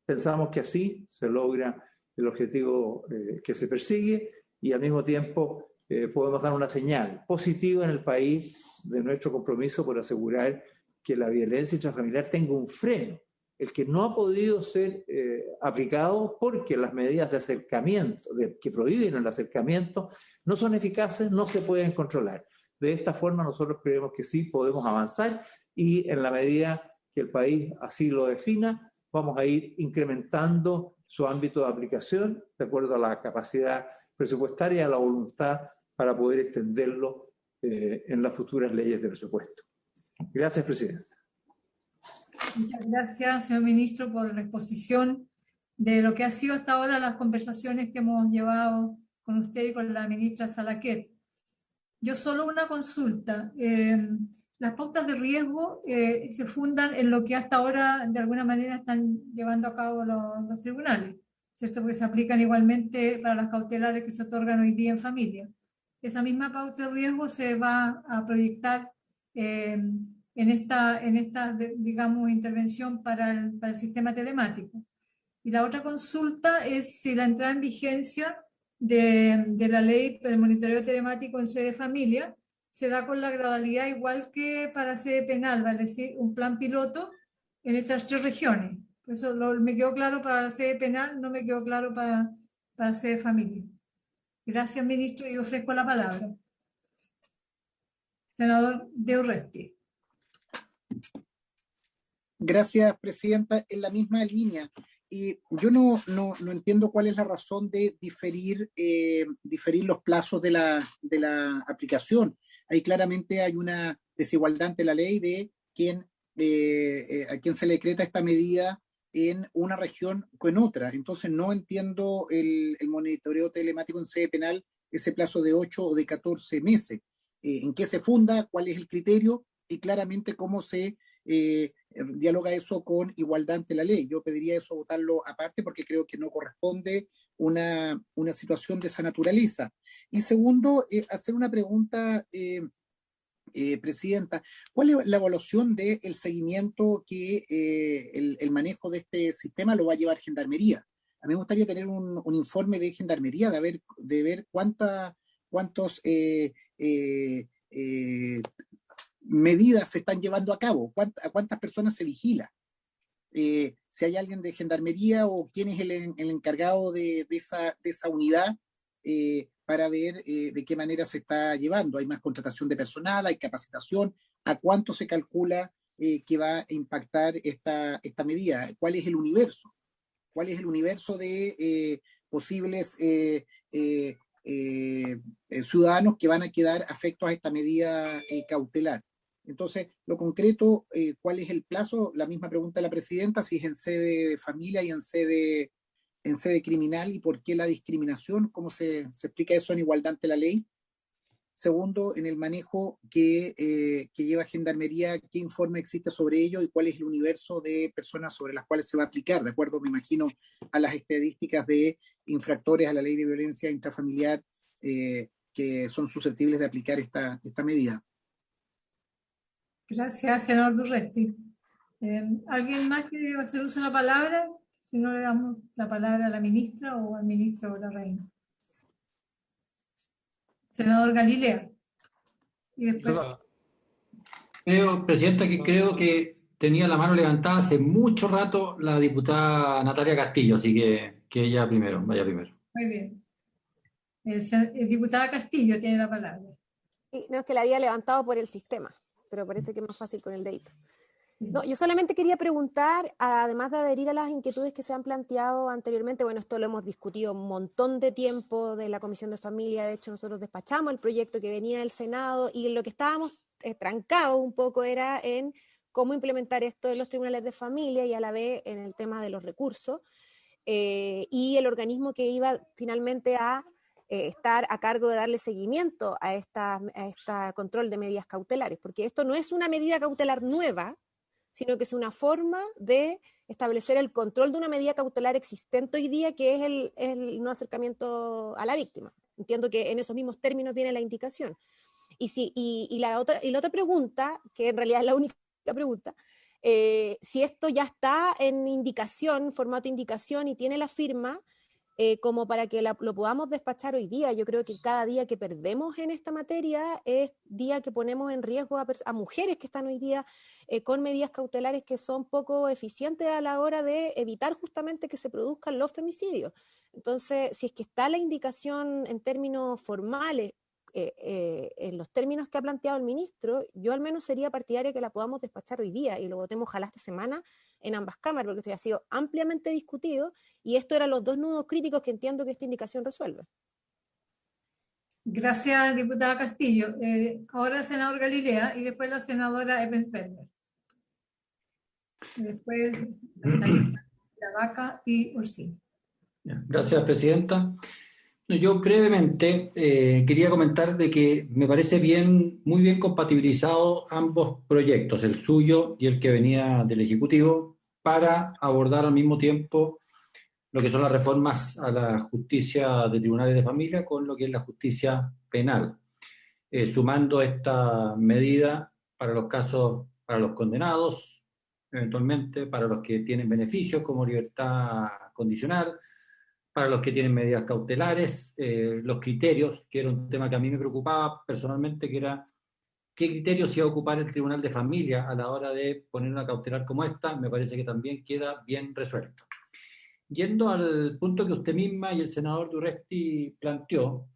Pensamos que así se logra el objetivo que se persigue y al mismo tiempo podemos dar una señal positiva en el país de nuestro compromiso por asegurar que la violencia intrafamiliar tenga un freno, el que no ha podido ser aplicado porque las medidas de acercamiento, que prohíben el acercamiento, no son eficaces, no se pueden controlar. De esta forma nosotros creemos que sí podemos avanzar y en la medida que el país así lo defina, vamos a ir incrementando su ámbito de aplicación de acuerdo a la capacidad presupuestaria y a la voluntad para poder extenderlo en las futuras leyes de presupuesto. Gracias, Presidenta. Muchas gracias, señor ministro, por la exposición de lo que ha sido hasta ahora las conversaciones que hemos llevado con usted y con la ministra Salaquet. Yo solo una consulta. Las pautas de riesgo se fundan en lo que hasta ahora de alguna manera están llevando a cabo los tribunales, ¿cierto? Porque se aplican igualmente para las cautelares que se otorgan hoy día en familia. Esa misma pauta de riesgo se va a proyectar en esta digamos, intervención para el sistema telemático. Y la otra consulta es si la entrada en vigencia de la ley del monitoreo telemático en sede familia se da con la gradualidad igual que para sede penal, vale decir, un plan piloto en estas 3 regiones. Eso me quedó claro para la sede penal, no me quedó claro para sede familia. Gracias, ministro, y ofrezco la palabra. Senador De Urresti. Gracias, Presidenta. En la misma línea, y yo no entiendo cuál es la razón de diferir los plazos de la aplicación. Ahí claramente hay una desigualdad ante la ley de a quién se le decreta esta medida en una región o en otra. Entonces no entiendo el monitoreo telemático en sede penal, ese plazo de 8 o de 14 meses. ¿En qué se funda? ¿Cuál es el criterio? Y claramente cómo se dialoga eso con igualdad ante la ley. Yo pediría eso votarlo aparte porque creo que no corresponde una situación de esa naturaleza. Y segundo, hacer una pregunta, Presidenta. ¿Cuál es la evaluación del seguimiento que el manejo de este sistema lo va a llevar Gendarmería? A mí me gustaría tener un informe de Gendarmería, de ver cuántos medidas se están llevando a cabo, a cuántas personas se vigila, si hay alguien de Gendarmería o quién es el encargado de esa unidad para ver de qué manera se está llevando. Hay más contratación de personal, hay capacitación, a cuánto se calcula que va a impactar esta medida, cuál es el universo de posibles ciudadanos que van a quedar afectos a esta medida cautelar. Entonces, lo concreto, ¿cuál es el plazo? La misma pregunta de la presidenta, si es en sede de familia y en sede criminal, y por qué la discriminación, cómo se explica eso en igualdad ante la ley. Segundo, en el manejo que lleva Gendarmería, ¿qué informe existe sobre ello y cuál es el universo de personas sobre las cuales se va a aplicar? De acuerdo, me imagino, a las estadísticas de infractores a la ley de violencia intrafamiliar que son susceptibles de aplicar esta medida. Gracias, senador Durresti. ¿Alguien más quiere hacer uso de la palabra? Si no, le damos la palabra a la ministra o al ministro o la reina. Senador Galilea. Y después... Presidenta, que creo que tenía la mano levantada hace mucho rato la diputada Natalia Castillo, así que ella vaya primero. Muy bien. Diputada Castillo tiene la palabra. No, es que la había levantado por el sistema, pero parece que es más fácil con el dedito. No, yo solamente quería preguntar, además de adherir a las inquietudes que se han planteado anteriormente, bueno, esto lo hemos discutido un montón de tiempo de la Comisión de Familia, de hecho nosotros despachamos el proyecto que venía del Senado y lo que estábamos trancados un poco era en cómo implementar esto en los tribunales de familia y a la vez en el tema de los recursos y el organismo que iba finalmente a estar a cargo de darle seguimiento a esta control de medidas cautelares, porque esto no es una medida cautelar nueva, sino que es una forma de establecer el control de una medida cautelar existente hoy día, que es el no acercamiento a la víctima. Entiendo que en esos mismos términos viene la indicación. Y la otra pregunta, que en realidad es la única pregunta, si esto ya está en indicación, formato de indicación y tiene la firma, como para que lo podamos despachar hoy día. Yo creo que cada día que perdemos en esta materia es día que ponemos en riesgo a mujeres que están hoy día con medidas cautelares que son poco eficientes a la hora de evitar justamente que se produzcan los femicidios. Entonces, si es que está la indicación en términos formales, en los términos que ha planteado el ministro, yo al menos sería partidaria que la podamos despachar hoy día y lo votemos ojalá esta semana en ambas cámaras, porque esto ya ha sido ampliamente discutido y esto eran los dos nudos críticos que entiendo que esta indicación resuelve. Gracias, diputada Castillo. Ahora el senador Galilea y después la senadora Eppensberger. Y después la Vaca y Ursina. Gracias, presidenta. Yo brevemente quería comentar de que me parece muy bien compatibilizados ambos proyectos, el suyo y el que venía del Ejecutivo, para abordar al mismo tiempo lo que son las reformas a la justicia de tribunales de familia con lo que es la justicia penal, sumando esta medida para los casos, para los condenados, eventualmente, para los que tienen beneficios como libertad condicional, para los que tienen medidas cautelares, los criterios, que era un tema que a mí me preocupaba personalmente, que era qué criterios iba a ocupar el Tribunal de Familia a la hora de poner una cautelar como esta, me parece que también queda bien resuelto. Yendo al punto que usted misma y el senador Durresti planteó,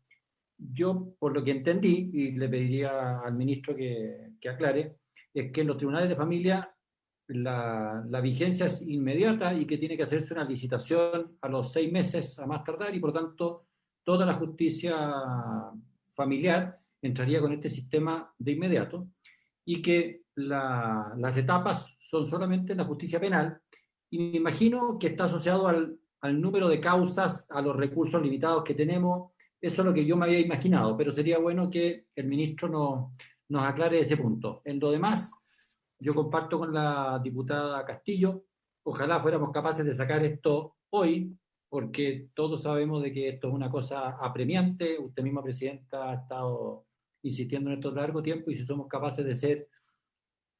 yo, por lo que entendí, y le pediría al ministro que aclare, es que en los tribunales de familia la vigencia es inmediata y que tiene que hacerse una licitación a los 6 meses a más tardar y por tanto toda la justicia familiar entraría con este sistema de inmediato y que las etapas son solamente en la justicia penal y me imagino que está asociado al número de causas, a los recursos limitados que tenemos. Eso es lo que yo me había imaginado, pero sería bueno que el ministro nos aclare ese punto. En lo demás, yo comparto con la diputada Castillo, ojalá fuéramos capaces de sacar esto hoy, porque todos sabemos de que esto es una cosa apremiante, usted misma, presidenta, ha estado insistiendo en esto largo tiempo y si somos capaces de ser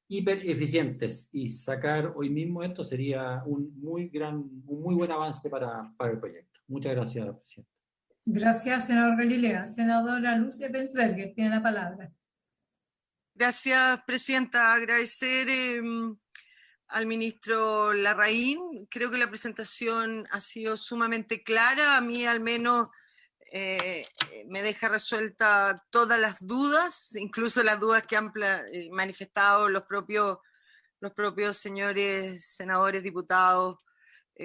hiper eficientes y sacar hoy mismo esto sería un muy buen avance para el proyecto. Muchas gracias, presidenta. Gracias, senador Galilea. Senadora Luz Eppensberger tiene la palabra. Gracias, presidenta. Agradecer al ministro Larraín. Creo que la presentación ha sido sumamente clara. A mí al menos me deja resuelta todas las dudas, incluso las dudas que han manifestado los propios señores senadores, diputados.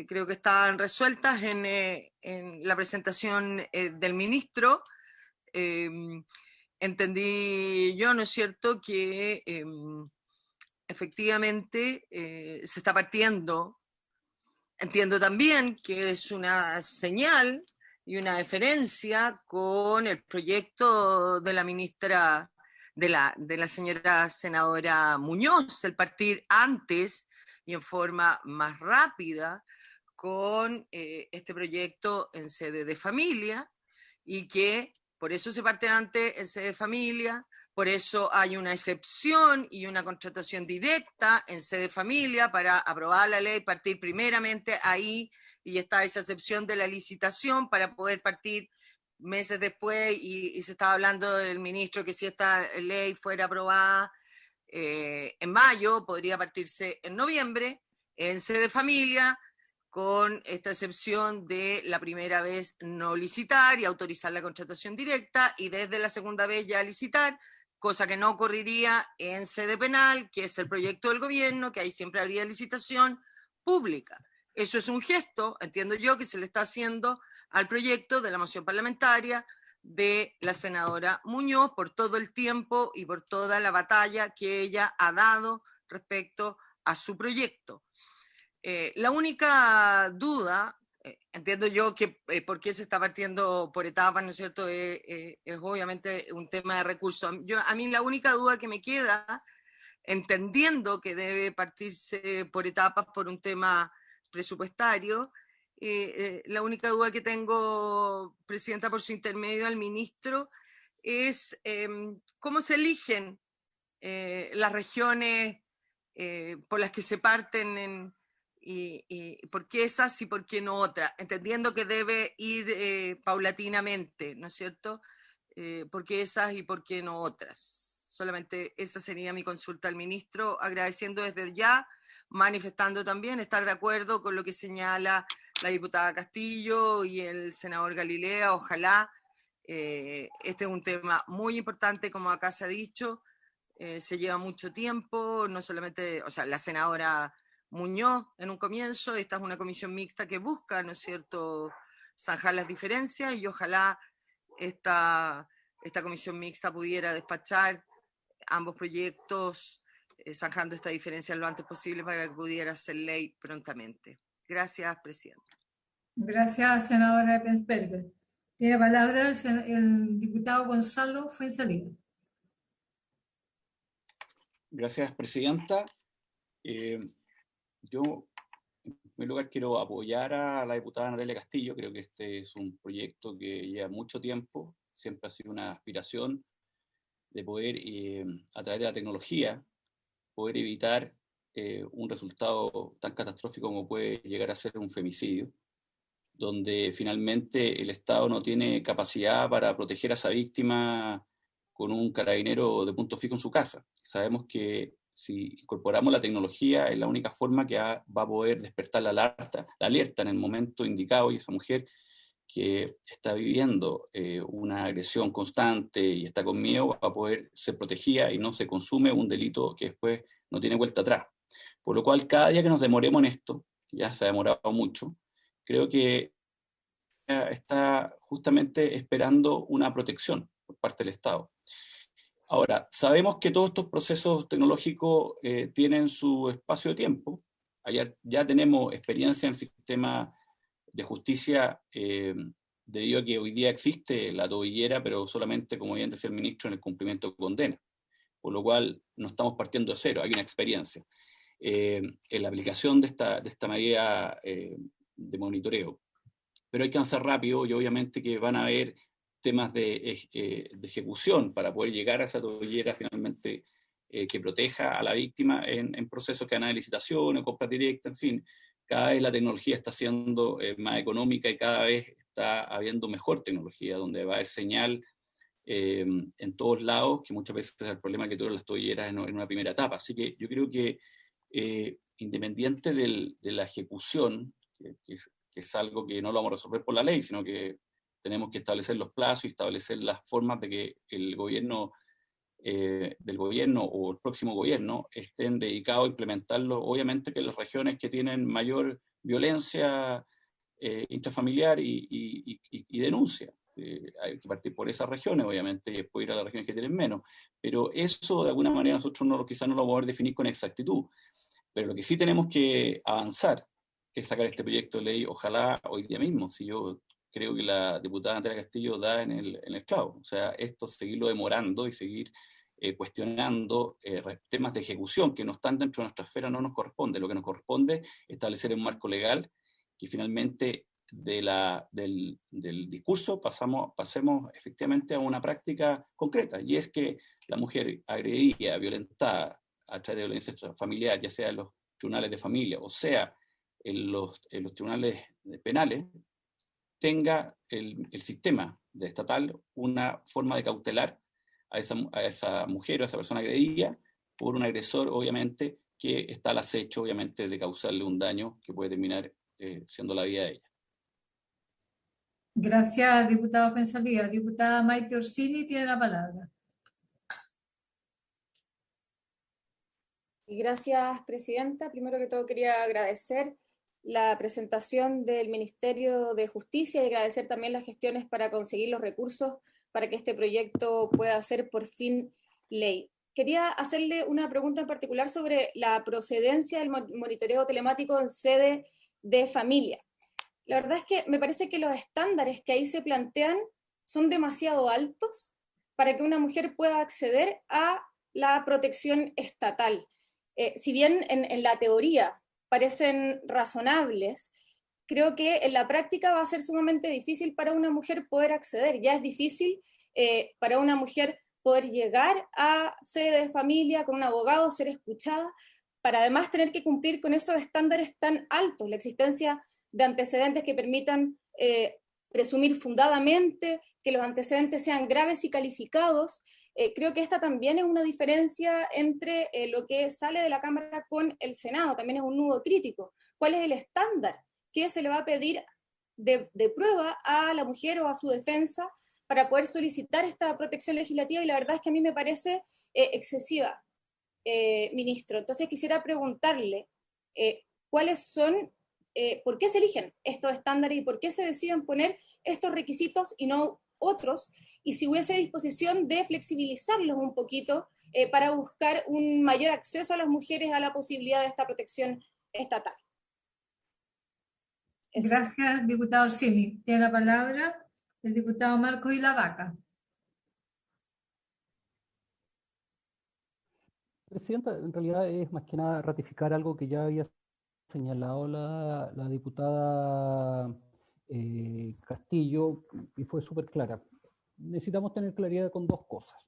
Creo que estaban resueltas en la presentación del ministro. Entendí yo, ¿no es cierto?, que efectivamente se está partiendo. Entiendo también que es una señal y una deferencia con el proyecto de la ministra, de la señora senadora Muñoz, el partir antes y en forma más rápida con este proyecto en sede de familia y que por eso se parte antes en sede de familia, por eso hay una excepción y una contratación directa en sede de familia para aprobar la ley, partir primeramente ahí y está esa excepción de la licitación para poder partir meses después y se estaba hablando del ministro que si esta ley fuera aprobada en mayo, podría partirse en noviembre, en sede de familia, con esta excepción de la primera vez no licitar y autorizar la contratación directa y desde la segunda vez ya licitar, cosa que no ocurriría en sede penal, que es el proyecto del gobierno, que ahí siempre habría licitación pública. Eso es un gesto, entiendo yo, que se le está haciendo al proyecto de la moción parlamentaria de la senadora Muñoz por todo el tiempo y por toda la batalla que ella ha dado respecto a su proyecto. La única duda, entiendo yo que por qué se está partiendo por etapas, ¿no es cierto?, es obviamente un tema de recursos. A mí la única duda que me queda, entendiendo que debe partirse por etapas por un tema presupuestario, la única duda que tengo, Presidenta, por su intermedio al ministro, es cómo se eligen las regiones por las que se parten y por qué esas y por qué no otras, entendiendo que debe ir paulatinamente, ¿no es cierto? ¿Por qué esas y por qué no otras? Solamente esa sería mi consulta al ministro, agradeciendo desde ya, manifestando también estar de acuerdo con lo que señala la diputada Castillo y el senador Galilea. Ojalá, este es un tema muy importante, como acá se ha dicho, se lleva mucho tiempo, no solamente, o sea, la senadora Muñoz en un comienzo, esta es una comisión mixta que busca, ¿no es cierto?, zanjar las diferencias, y ojalá esta comisión mixta pudiera despachar ambos proyectos, zanjando esta diferencia lo antes posible para que pudiera ser ley prontamente. Gracias, Presidenta. Gracias, senadora Epensperger. Tiene palabra el diputado Gonzalo Fuenzalida. Gracias, Presidenta. Yo, en primer lugar, quiero apoyar a la diputada Natalia Castillo. Creo que este es un proyecto que lleva mucho tiempo, siempre ha sido una aspiración de poder, a través de la tecnología, poder evitar un resultado tan catastrófico como puede llegar a ser un femicidio, donde finalmente el Estado no tiene capacidad para proteger a esa víctima con un carabinero de punto fijo en su casa. Sabemos que si incorporamos la tecnología es la única forma que va a poder despertar la alerta en el momento indicado, y esa mujer que está viviendo una agresión constante y está con miedo va a poder ser protegida y no se consume un delito que después no tiene vuelta atrás. Por lo cual, cada día que nos demoremos en esto, ya se ha demorado mucho, creo que está justamente esperando una protección por parte del Estado. Ahora, sabemos que todos estos procesos tecnológicos tienen su espacio de tiempo. Ayer ya tenemos experiencia en el sistema de justicia debido a que hoy día existe la tobillera, pero solamente, como bien decía el ministro, en el cumplimiento de condena. Por lo cual no estamos partiendo de cero, hay una experiencia. En la aplicación de esta medida de monitoreo. Pero hay que avanzar rápido y obviamente que van a haber temas de ejecución para poder llegar a esa tobillera finalmente que proteja a la víctima en procesos que van a licitación, en compras directas, en fin. Cada vez la tecnología está siendo más económica y cada vez está habiendo mejor tecnología, donde va a haber señal en todos lados, que muchas veces es el problema que tuvieron las tobilleras en una primera etapa. Así que yo creo que independiente de la ejecución, que es algo que no lo vamos a resolver por la ley, sino que tenemos que establecer los plazos y establecer las formas de que el gobierno del gobierno o el próximo gobierno estén dedicados a implementarlo, obviamente que las regiones que tienen mayor violencia intrafamiliar y denuncia. Hay que partir por esas regiones, obviamente, y después ir a las regiones que tienen menos. Pero eso, de alguna manera, nosotros quizás no lo vamos a poder definir con exactitud. Pero lo que sí tenemos que avanzar es sacar este proyecto de ley, ojalá hoy día mismo. Si yo creo que la diputada Natalia Castillo da en el clavo. O sea, esto seguirlo demorando y seguir cuestionando temas de ejecución que no están dentro de nuestra esfera no nos corresponde. Lo que nos corresponde es establecer un marco legal que finalmente del discurso pasemos efectivamente a una práctica concreta, y es que la mujer agredida, violentada a través de violencia familiar, ya sea en los tribunales de familia o sea en los tribunales penales, tenga el sistema de estatal una forma de cautelar a esa mujer o a esa persona agredida por un agresor, obviamente, que está al acecho, obviamente, de causarle un daño que puede terminar siendo la vida de ella. Gracias, diputado Fuenzalida. Diputada Maite Orsini tiene la palabra. Y gracias, Presidenta. Primero que todo quería agradecer la presentación del Ministerio de Justicia y agradecer también las gestiones para conseguir los recursos para que este proyecto pueda ser por fin ley. Quería hacerle una pregunta en particular sobre la procedencia del monitoreo telemático en sede de familia. La verdad es que me parece que los estándares que ahí se plantean son demasiado altos para que una mujer pueda acceder a la protección estatal. Si bien en la teoría parecen razonables, creo que en la práctica va a ser sumamente difícil para una mujer poder acceder. Ya es difícil para una mujer poder llegar a sede de familia con un abogado, ser escuchada, para además tener que cumplir con esos estándares tan altos, la existencia de antecedentes que permitan presumir fundadamente, que los antecedentes sean graves y calificados. Creo que esta también es una diferencia entre lo que sale de la Cámara con el Senado, también es un nudo crítico. ¿Cuál es el estándar que se le va a pedir de prueba a la mujer o a su defensa para poder solicitar esta protección legislativa? Y la verdad es que a mí me parece excesiva, ministro. Entonces quisiera preguntarle cuáles son, por qué se eligen estos estándares y por qué se deciden poner estos requisitos y no otros, y si hubiese disposición de flexibilizarlos un poquito para buscar un mayor acceso a las mujeres a la posibilidad de esta protección estatal. Eso. Gracias, diputado Orsini. Tiene la palabra el diputado Marcos Ilavaca. Presidenta, en realidad es más que nada ratificar algo que ya había señalado la diputada Castillo, y fue súper clara. Necesitamos tener claridad con dos cosas.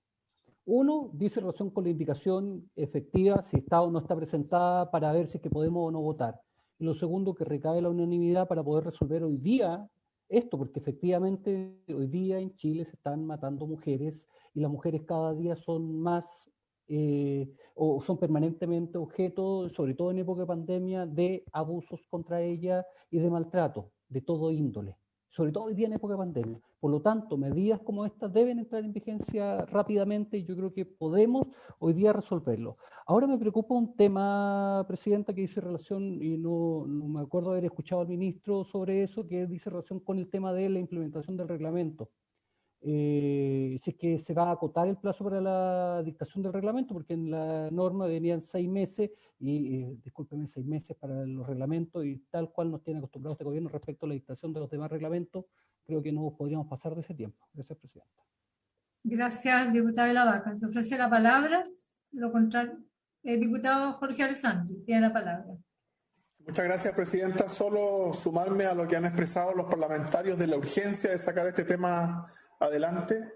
Uno, dice relación con la indicación efectiva, si está o no está presentada, para ver si es que podemos o no votar. Y lo segundo, que recae la unanimidad para poder resolver hoy día esto, porque efectivamente hoy día en Chile se están matando mujeres, y las mujeres cada día son más o son permanentemente objeto, sobre todo en época de pandemia, de abusos contra ellas y de maltrato de todo índole, sobre todo hoy día en época de pandemia. Por lo tanto, medidas como estas deben entrar en vigencia rápidamente, y yo creo que podemos hoy día resolverlo. Ahora me preocupa un tema, Presidenta, que dice relación, y no me acuerdo haber escuchado al ministro sobre eso, que dice relación con el tema de la implementación del reglamento. Si es que se va a acotar el plazo para la dictación del reglamento, porque en la norma venían 6 meses, y discúlpeme, 6 meses para los reglamentos, y tal cual nos tiene acostumbrado este gobierno respecto a la dictación de los demás reglamentos, creo que no podríamos pasar de ese tiempo. Gracias, Presidenta. Gracias, diputado Ilavaca. Se ofrece la palabra, lo contrario, el diputado Jorge Alessandri tiene la palabra. Muchas gracias, Presidenta. Solo sumarme a lo que han expresado los parlamentarios de la urgencia de sacar este tema adelante.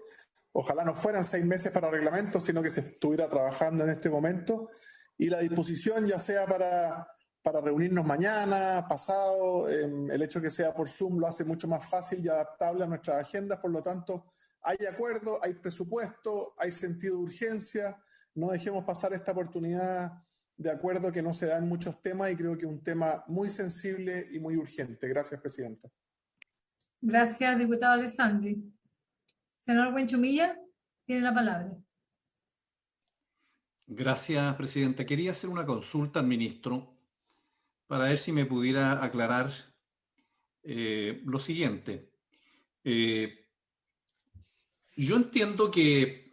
Ojalá no fueran 6 meses para reglamento, sino que se estuviera trabajando en este momento. Y la disposición, ya sea para reunirnos mañana, pasado, el hecho de que sea por Zoom lo hace mucho más fácil y adaptable a nuestras agendas. Por lo tanto, hay acuerdo, hay presupuesto, hay sentido de urgencia. No dejemos pasar esta oportunidad de acuerdo que no se da en muchos temas, y creo que es un tema muy sensible y muy urgente. Gracias, Presidenta. Gracias, diputado Alessandri. Senador Buenchumilla, tiene la palabra. Gracias, Presidenta. Quería hacer una consulta al ministro para ver si me pudiera aclarar lo siguiente. Yo entiendo que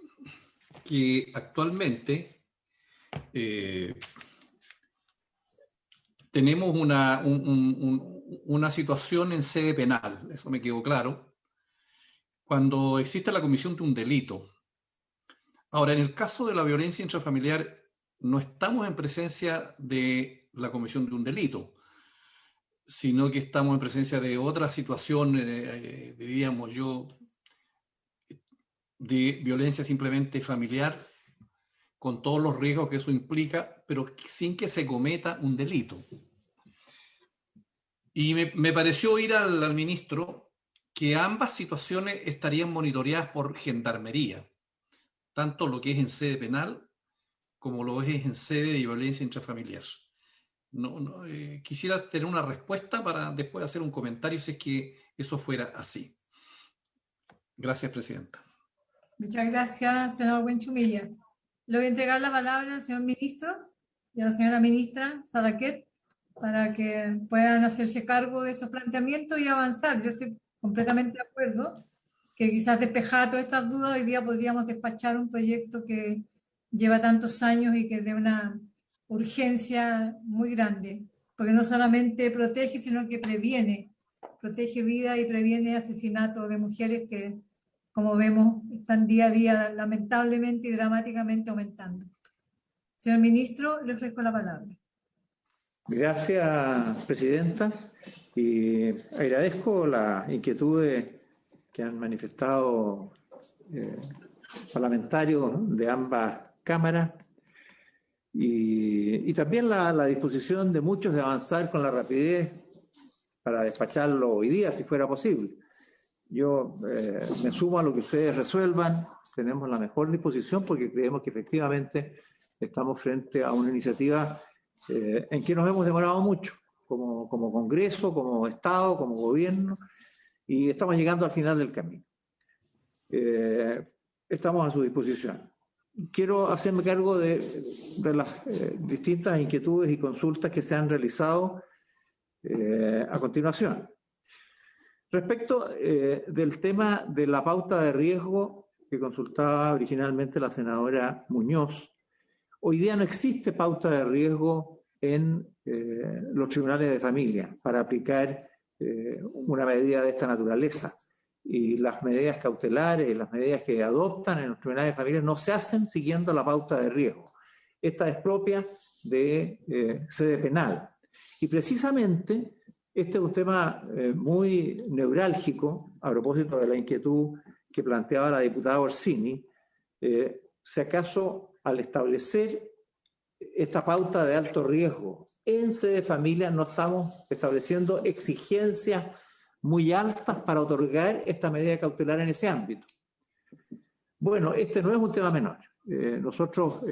actualmente tenemos una situación en sede penal, eso me quedó claro, cuando existe la comisión de un delito. Ahora, en el caso de la violencia intrafamiliar, no estamos en presencia de la comisión de un delito, sino que estamos en presencia de otra situación, diríamos yo, de violencia simplemente familiar, con todos los riesgos que eso implica, pero sin que se cometa un delito. Y me pareció oír al ministro que ambas situaciones estarían monitoreadas por Gendarmería, tanto lo que es en sede penal como lo es en sede de violencia intrafamiliar. Quisiera tener una respuesta para después hacer un comentario si es que eso fuera así. Gracias, Presidenta. Muchas gracias, senador Buenchumilla. Le voy a entregar la palabra al señor ministro y a la señora ministra Salaquet para que puedan hacerse cargo de esos planteamientos y avanzar. Yo estoy completamente de acuerdo que quizás despejada todas estas dudas, hoy día podríamos despachar un proyecto que lleva tantos años y que es de una urgencia muy grande, porque no solamente protege, sino que previene, protege vida y previene asesinatos de mujeres que, como vemos, están día a día lamentablemente y dramáticamente aumentando. Señor ministro, le ofrezco la palabra. Gracias, presidenta, y agradezco las inquietudes que han manifestado parlamentarios de ambas cámaras y también la disposición de muchos de avanzar con la rapidez para despacharlo hoy día, si fuera posible. Yo me sumo a lo que ustedes resuelvan, tenemos la mejor disposición porque creemos que efectivamente estamos frente a una iniciativa en que nos hemos demorado mucho, como Congreso, como Estado, como Gobierno, y estamos llegando al final del camino. Estamos a su disposición. Quiero hacerme cargo de las distintas inquietudes y consultas que se han realizado a continuación. Respecto del tema de la pauta de riesgo que consultaba originalmente la senadora Muñoz, hoy día no existe pauta de riesgo en los tribunales de familia para aplicar una medida de esta naturaleza. Y las medidas cautelares, las medidas que adoptan en los tribunales de familia no se hacen siguiendo la pauta de riesgo. Esta es propia de sede penal. Y precisamente este es un tema muy neurálgico, a propósito de la inquietud que planteaba la diputada Orsini, si acaso al establecer esta pauta de alto riesgo en sede de familia no estamos estableciendo exigencias muy altas para otorgar esta medida cautelar en ese ámbito. Bueno, este no es un tema menor. Nosotros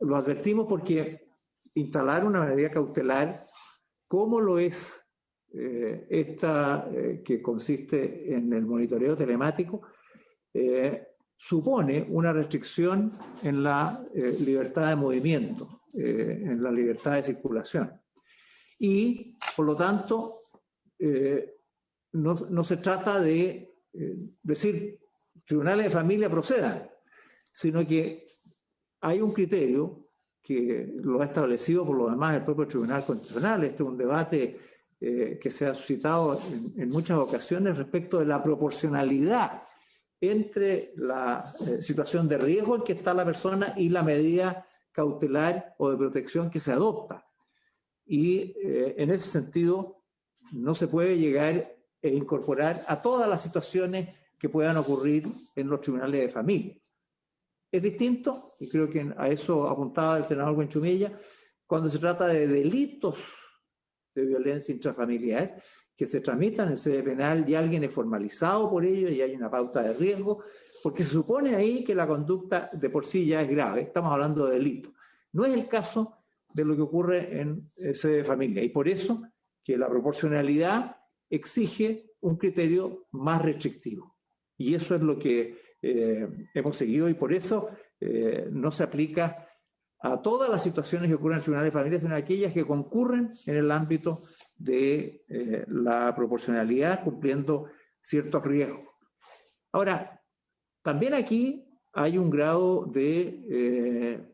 lo advertimos porque instalar una medida cautelar, como lo es esta que consiste en el monitoreo telemático, supone una restricción en la libertad de movimiento, en la libertad de circulación. Y, por lo tanto, no se trata de decir tribunales de familia procedan, sino que hay un criterio que lo ha establecido por lo demás el propio Tribunal Constitucional. Este es un debate que se ha suscitado en muchas ocasiones respecto de la proporcionalidad entre la situación de riesgo en que está la persona y la medida cautelar o de protección que se adopta. Y en ese sentido no se puede llegar e incorporar a todas las situaciones que puedan ocurrir en los tribunales de familia. Es distinto, y creo que a eso apuntaba el senador Buenchumilla, cuando se trata de delitos de violencia intrafamiliar que se tramitan en sede penal y alguien es formalizado por ello y hay una pauta de riesgo, porque se supone ahí que la conducta de por sí ya es grave, estamos hablando de delito. No es el caso de lo que ocurre en sede de familia, y por eso que la proporcionalidad exige un criterio más restrictivo. Y eso es lo que hemos seguido, y por eso no se aplica a todas las situaciones que ocurren en tribunales de familia, sino a aquellas que concurren en el ámbito de la proporcionalidad, cumpliendo ciertos riesgos. Ahora, también aquí hay un grado de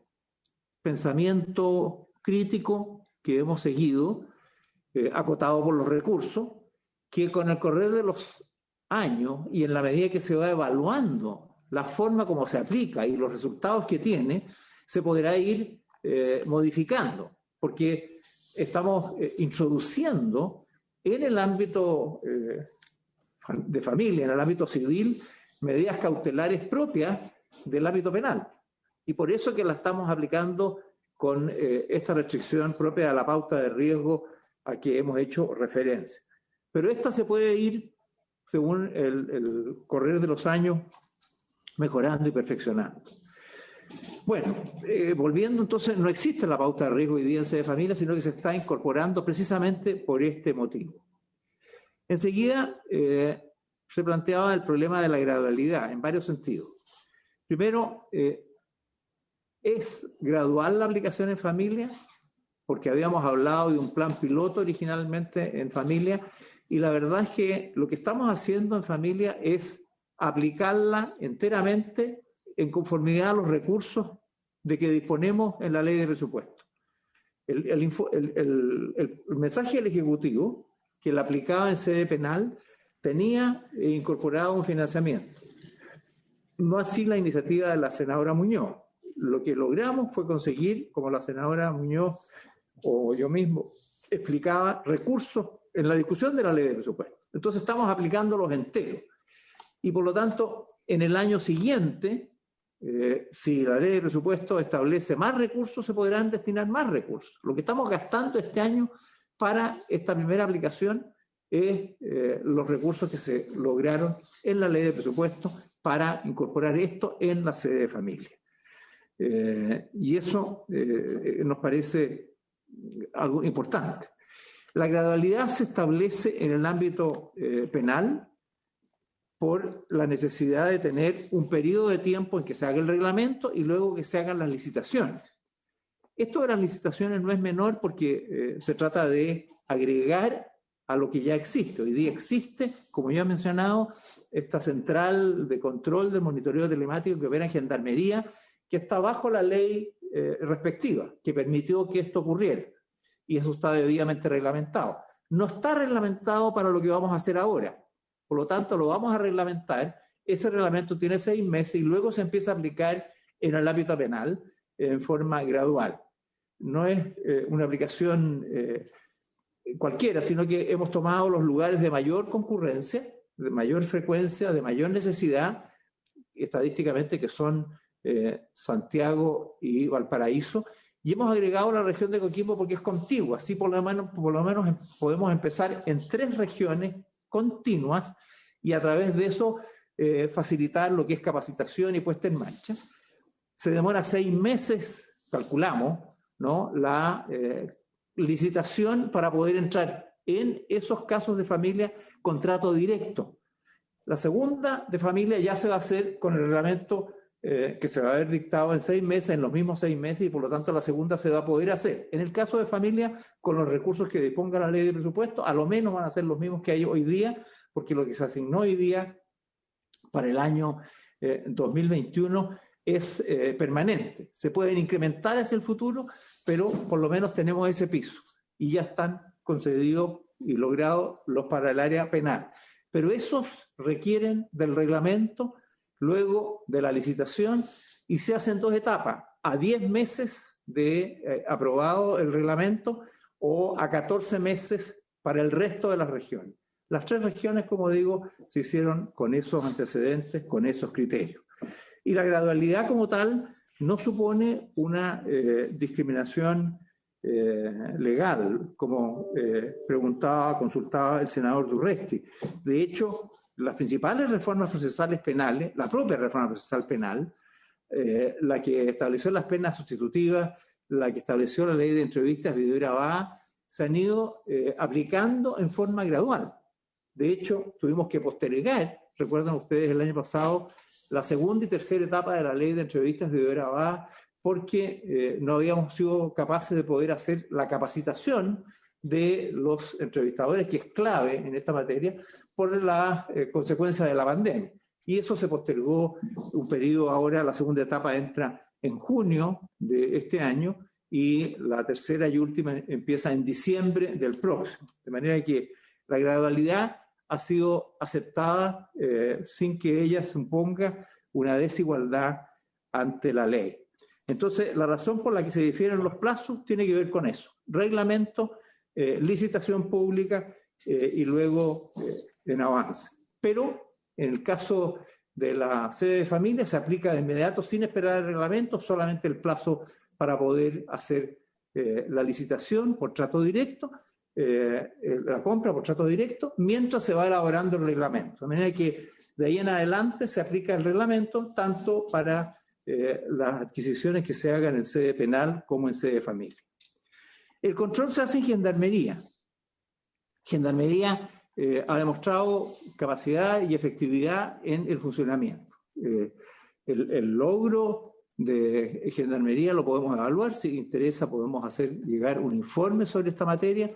pensamiento crítico que hemos seguido, acotado por los recursos, que con el correr de los años y en la medida que se va evaluando la forma como se aplica y los resultados que tiene, se podrá ir modificando, porque estamos introduciendo en el ámbito de familia, en el ámbito civil, medidas cautelares propias del ámbito penal. Y por eso que la estamos aplicando con esta restricción propia de la pauta de riesgo a que hemos hecho referencia. Pero esta se puede ir, según el correr de los años, mejorando y perfeccionando. Bueno, volviendo entonces, no existe la pauta de riesgo hoy día en sede de familia, sino que se está incorporando precisamente por este motivo. Enseguida se planteaba el problema de la gradualidad en varios sentidos. Primero, ¿es gradual la aplicación en familia? porque habíamos hablado de un plan piloto originalmente en familia, y la verdad es que lo que estamos haciendo en familia es aplicarla enteramente en conformidad a los recursos de que disponemos en la ley de presupuesto. El mensaje del Ejecutivo, que la aplicaba en sede penal, tenía incorporado un financiamiento. No así la iniciativa de la senadora Muñoz. Lo que logramos fue conseguir, como la senadora Muñoz o yo mismo explicaba, recursos en la discusión de la ley de presupuesto. Entonces estamos aplicándolos enteros. Y por lo tanto, en el año siguiente, si la ley de presupuesto establece más recursos, se podrán destinar más recursos. Lo que estamos gastando este año para esta primera aplicación es los recursos que se lograron en la ley de presupuesto para incorporar esto en la sede de familia. Y eso nos parece algo importante. La gradualidad se establece en el ámbito penal por la necesidad de tener un periodo de tiempo en que se haga el reglamento y luego que se hagan las licitaciones. Esto de las licitaciones no es menor porque se trata de agregar a lo que ya existe. Hoy día existe, como ya he mencionado, esta central de control de monitoreo telemático que opera en Gendarmería, que está bajo la ley respectiva, que permitió que esto ocurriera. Y eso está debidamente reglamentado. No está reglamentado para lo que vamos a hacer ahora. Por lo tanto, lo vamos a reglamentar. Ese reglamento tiene 6 meses y luego se empieza a aplicar en el ámbito penal en forma gradual. No es una aplicación cualquiera, sino que hemos tomado los lugares de mayor concurrencia, de mayor frecuencia, de mayor necesidad, estadísticamente que son Santiago y Valparaíso, y hemos agregado la región de Coquimbo porque es contigua. Así por lo menos podemos empezar en 3 regiones continuas y a través de eso facilitar lo que es capacitación y puesta en marcha. Se demora 6 meses, calculamos, ¿no?, la licitación para poder entrar en esos casos de familia contrato directo. La segunda de familia ya se va a hacer con el reglamento que se va a haber dictado en 6 meses, en los mismos 6 meses, y por lo tanto la segunda se va a poder hacer. En el caso de familia, con los recursos que disponga la ley de presupuesto, a lo menos van a ser los mismos que hay hoy día, porque lo que se asignó hoy día para el año 2021 es permanente. Se pueden incrementar hacia el futuro, pero por lo menos tenemos ese piso. Y ya están concedidos y logrados los para el área penal. Pero esos requieren del reglamento, luego de la licitación, y se hacen 2 etapas, a 10 meses de aprobado el reglamento o a 14 meses para el resto de las regiones. Las 3 regiones, como digo, se hicieron con esos antecedentes, con esos criterios. Y la gradualidad como tal no supone una discriminación legal, como consultaba el senador Durresti. De hecho, las principales reformas procesales penales, la propia reforma procesal penal, la que estableció las penas sustitutivas, la que estableció la ley de entrevistas, video grabada, se han ido aplicando en forma gradual. De hecho, tuvimos que postergar, recuerdan ustedes el año pasado, la segunda y tercera etapa de la ley de entrevistas, video grabada, porque no habíamos sido capaces de poder hacer la capacitación de los entrevistadores, que es clave en esta materia, por las consecuencias de la pandemia. Y eso se postergó un periodo. Ahora la segunda etapa entra en junio de este año y la tercera y última empieza en diciembre del próximo. De manera que la gradualidad ha sido aceptada sin que ella suponga una desigualdad ante la ley. Entonces, la razón por la que se difieren los plazos tiene que ver con eso. Reglamento, licitación pública y luego en avance. Pero en el caso de la sede de familia se aplica de inmediato sin esperar el reglamento, solamente el plazo para poder hacer la licitación por trato directo, la compra por trato directo, mientras se va elaborando el reglamento. De manera que de ahí en adelante se aplica el reglamento tanto para las adquisiciones que se hagan en sede penal como en sede de familia. El control se hace en Gendarmería. Gendarmería ha demostrado capacidad y efectividad en el funcionamiento. El logro de Gendarmería lo podemos evaluar. Si interesa, podemos hacer llegar un informe sobre esta materia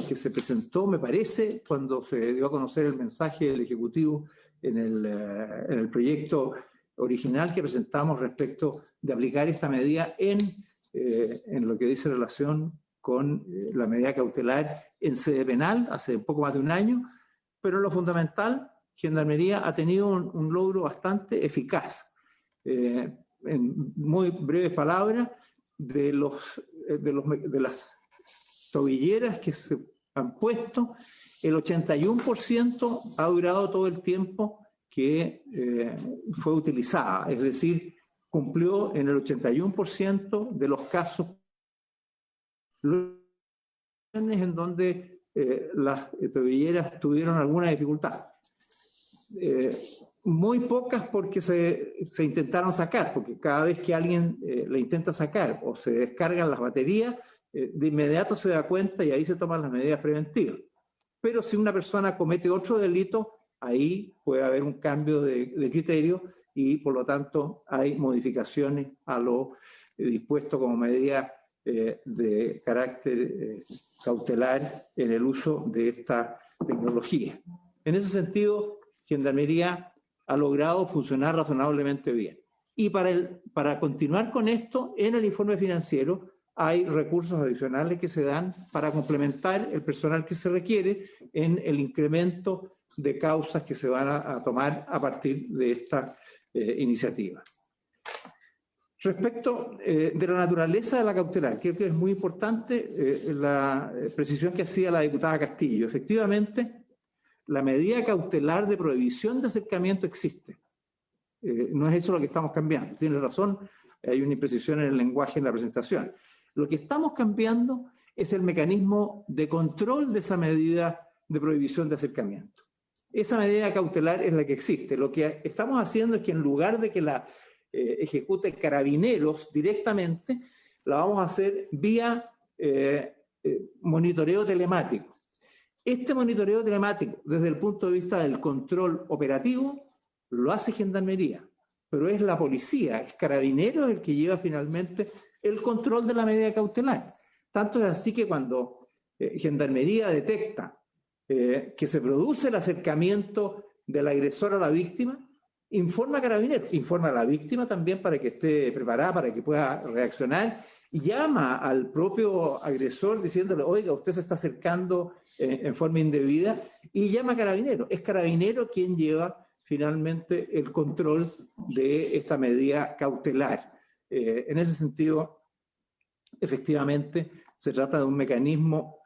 que se presentó, me parece, cuando se dio a conocer el mensaje del Ejecutivo en el proyecto original que presentamos respecto de aplicar esta medida en lo que dice relación con la medida cautelar en sede penal hace poco más de un año, pero en lo fundamental, Gendarmería ha tenido un logro bastante eficaz. En muy breves palabras, de las tobilleras que se han puesto, el 81% ha durado todo el tiempo que fue utilizada, es decir, cumplió en el 81% de los casos en donde las tobilleras tuvieron alguna dificultad. Muy pocas porque se intentaron sacar, porque cada vez que alguien la intenta sacar o se descargan las baterías, de inmediato se da cuenta y ahí se toman las medidas preventivas. Pero si una persona comete otro delito, ahí puede haber un cambio de criterio y por lo tanto hay modificaciones a lo dispuesto como medida de carácter cautelar en el uso de esta tecnología. En ese sentido, Gendarmería ha logrado funcionar razonablemente bien. Y para continuar con esto, en el informe financiero hay recursos adicionales que se dan para complementar el personal que se requiere en el incremento de causas que se van a tomar a partir de esta iniciativa. Respecto de la naturaleza de la cautelar, creo que es muy importante la precisión que hacía la diputada Castillo. Efectivamente, la medida cautelar de prohibición de acercamiento existe. No es eso lo que estamos cambiando. Tiene razón, hay una imprecisión en el lenguaje en la presentación. Lo que estamos cambiando es el mecanismo de control de esa medida de prohibición de acercamiento. Esa medida cautelar es la que existe. Lo que estamos haciendo es que en lugar de que la ejecute Carabineros directamente, la vamos a hacer vía monitoreo telemático. Este monitoreo telemático, desde el punto de vista del control operativo, lo hace Gendarmería, pero es la policía, es Carabineros el que lleva finalmente el control de la medida cautelar. Tanto es así que cuando Gendarmería detecta que se produce el acercamiento del agresor a la víctima, informa a Carabineros, informa a la víctima también para que esté preparada, para que pueda reaccionar, y llama al propio agresor diciéndole, oiga, usted se está acercando en forma indebida, y llama a Carabineros. Es Carabineros quien lleva finalmente el control de esta medida cautelar. En ese sentido, efectivamente, se trata de un mecanismo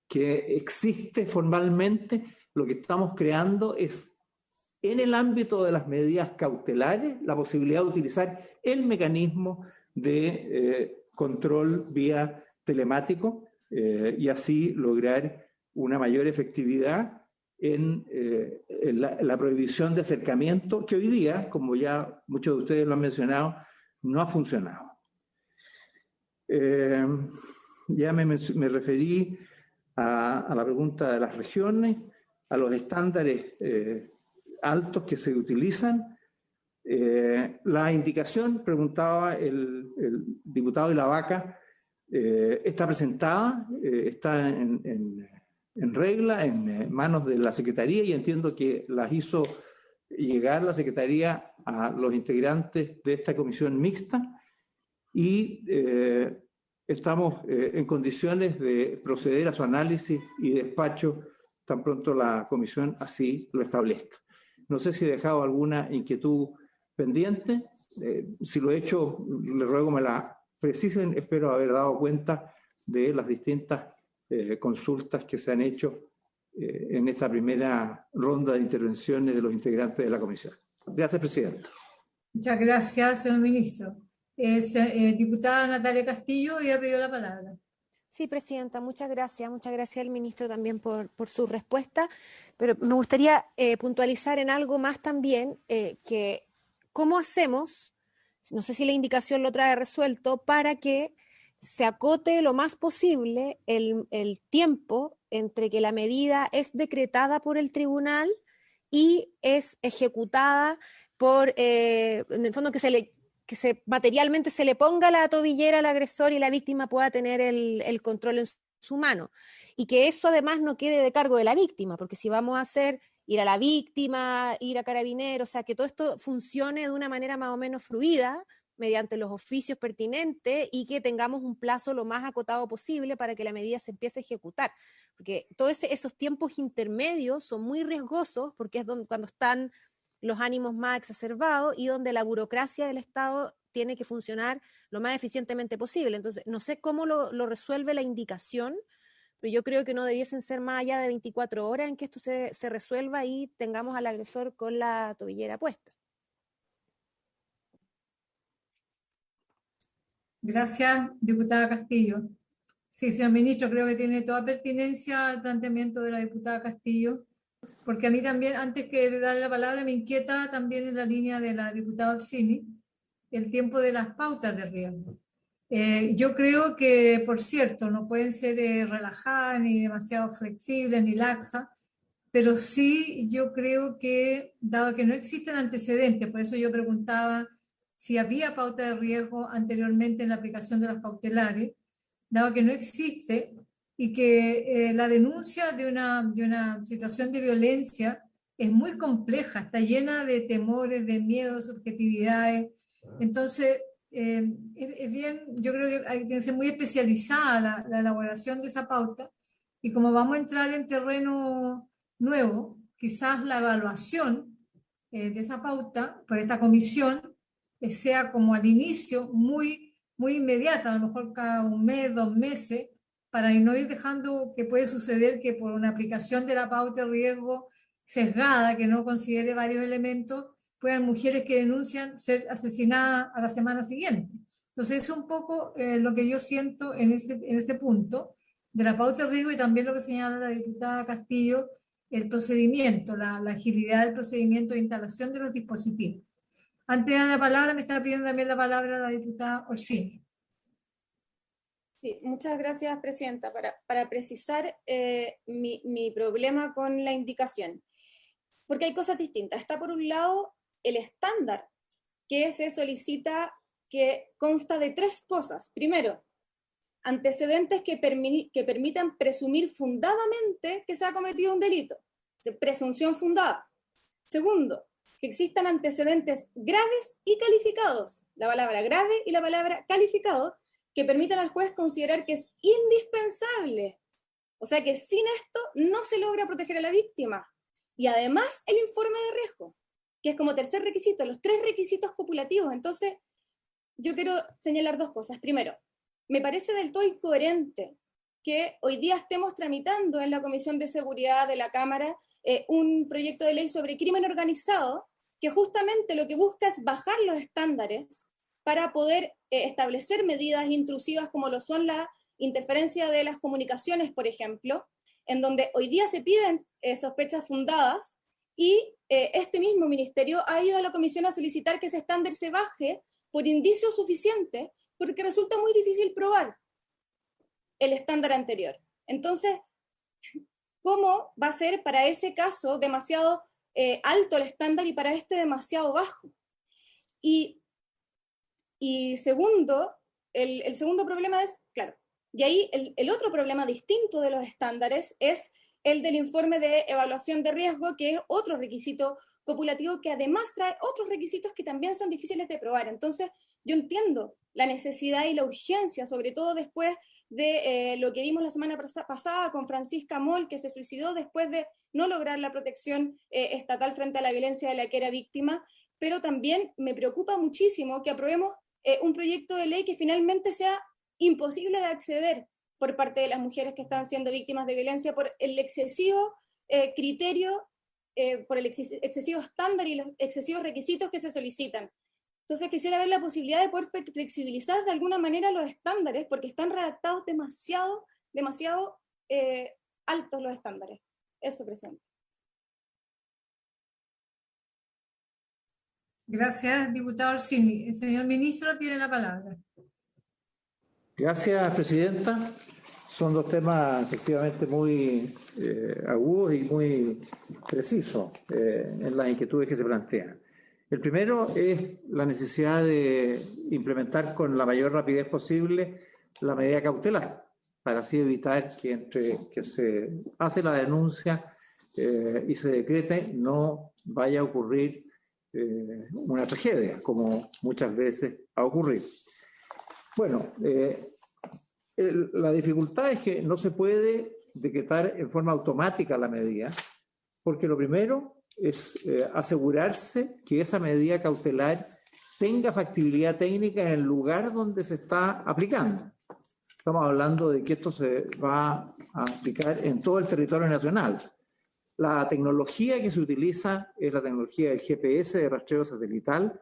que existe formalmente. Lo que estamos creando es, en el ámbito de las medidas cautelares, la posibilidad de utilizar el mecanismo de control vía telemático y así lograr una mayor efectividad en la prohibición de acercamiento, que hoy día, como ya muchos de ustedes lo han mencionado, no ha funcionado. Ya me referí a la pregunta de las regiones, a los estándares altos que se utilizan. La indicación, preguntaba el diputado de la Vaca, está presentada, está en regla, en manos de la Secretaría, y entiendo que las hizo llegar la Secretaría a los integrantes de esta comisión mixta, y estamos en condiciones de proceder a su análisis y despacho tan pronto la comisión así lo establezca. No sé si he dejado alguna inquietud pendiente. Si lo he hecho, le ruego me la precisen. Espero haber dado cuenta de las distintas consultas que se han hecho en esta primera ronda de intervenciones de los integrantes de la comisión. Gracias, presidenta. Muchas gracias, señor ministro. Diputada Natalia Castillo, había pedido la palabra. Sí, presidenta, muchas gracias. Muchas gracias al ministro también por su respuesta. Pero me gustaría puntualizar en algo más también, que cómo hacemos, no sé si la indicación lo trae resuelto, para que se acote lo más posible el tiempo entre que la medida es decretada por el tribunal y es ejecutada por, en el fondo, materialmente se le ponga la tobillera al agresor y la víctima pueda tener el control en su mano. Y que eso además no quede de cargo de la víctima, porque si vamos a hacer ir a la víctima, ir a Carabineros, o sea, que todo esto funcione de una manera más o menos fluida, mediante los oficios pertinentes, y que tengamos un plazo lo más acotado posible para que la medida se empiece a ejecutar. Porque todos esos tiempos intermedios son muy riesgosos, porque es cuando están los ánimos más exacerbados y donde la burocracia del Estado tiene que funcionar lo más eficientemente posible. Entonces, no sé cómo lo resuelve la indicación, pero yo creo que no debiesen ser más allá de 24 horas en que esto se resuelva y tengamos al agresor con la tobillera puesta. Gracias, diputada Castillo. Sí, señor ministro, creo que tiene toda pertinencia el planteamiento de la diputada Castillo, porque a mí también, antes que darle la palabra, me inquieta también en la línea de la diputada Orsini el tiempo de las pautas de riesgo. Yo creo que, por cierto, no pueden ser relajadas, ni demasiado flexibles, ni laxas, pero sí yo creo que, dado que no existen antecedentes, por eso yo preguntaba si había pauta de riesgo anteriormente en la aplicación de las cautelares, dado que no existe y que la denuncia de una situación de violencia es muy compleja, está llena de temores, de miedos, subjetividades. Entonces, es bien, yo creo que hay que ser muy especializada la elaboración de esa pauta, y como vamos a entrar en terreno nuevo, quizás la evaluación de esa pauta por esta comisión sea como al inicio muy inmediata, a lo mejor cada un mes, 2 meses, para no ir dejando que puede suceder que por una aplicación de la pauta de riesgo sesgada, que no considere varios elementos, puedan mujeres que denuncian ser asesinadas a la semana siguiente. Entonces es un poco lo que yo siento en ese punto de la pauta de riesgo, y también lo que señala la diputada Castillo, el procedimiento, la agilidad del procedimiento de instalación de los dispositivos. Antes de dar la palabra, me está pidiendo también la palabra la diputada Orsini. Sí, muchas gracias, presidenta. Para precisar mi problema con la indicación, porque hay cosas distintas. Está por un lado el estándar que se solicita, que consta de 3 cosas. Primero, antecedentes que permitan presumir fundadamente que se ha cometido un delito. Presunción fundada. Segundo, que existan antecedentes graves y calificados, la palabra grave y la palabra calificado, que permitan al juez considerar que es indispensable. O sea que sin esto no se logra proteger a la víctima. Y además el informe de riesgo, que es como tercer requisito, los 3 requisitos copulativos. Entonces, yo quiero señalar 2 cosas. Primero, me parece del todo incoherente que hoy día estemos tramitando en la Comisión de Seguridad de la Cámara un proyecto de ley sobre crimen organizado, que justamente lo que busca es bajar los estándares para poder establecer medidas intrusivas como lo son la interferencia de las comunicaciones, por ejemplo, en donde hoy día se piden sospechas fundadas, y este mismo ministerio ha ido a la comisión a solicitar que ese estándar se baje por indicios suficientes, porque resulta muy difícil probar el estándar anterior. Entonces, ¿cómo va a ser para ese caso demasiado alto el estándar y para este demasiado bajo? Y segundo, el segundo problema es, claro, y ahí el otro problema distinto de los estándares es el del informe de evaluación de riesgo, que es otro requisito copulativo que además trae otros requisitos que también son difíciles de probar. Entonces, yo entiendo la necesidad y la urgencia, sobre todo después de lo que vimos la semana pasada con Francisca Moll, que se suicidó después de no lograr la protección estatal frente a la violencia de la que era víctima, pero también me preocupa muchísimo que aprobemos un proyecto de ley que finalmente sea imposible de acceder por parte de las mujeres que están siendo víctimas de violencia por el excesivo criterio, por el excesivo estándar y los excesivos requisitos que se solicitan. Entonces quisiera ver la posibilidad de poder flexibilizar de alguna manera los estándares, porque están redactados demasiado altos los estándares. Eso, presidente. Gracias, diputado Orsini. El señor ministro tiene la palabra. Gracias, presidenta. Son 2 temas efectivamente muy agudos y muy precisos en las inquietudes que se plantean. El primero es la necesidad de implementar con la mayor rapidez posible la medida cautelar, para así evitar que entre que se hace la denuncia y se decrete no vaya a ocurrir una tragedia, como muchas veces ha ocurrido. Bueno, la dificultad es que no se puede decretar en forma automática la medida, porque lo primero es asegurarse que esa medida cautelar tenga factibilidad técnica en el lugar donde se está aplicando. Estamos hablando de que esto se va a aplicar en todo el territorio nacional. La tecnología que se utiliza es la tecnología del GPS de rastreo satelital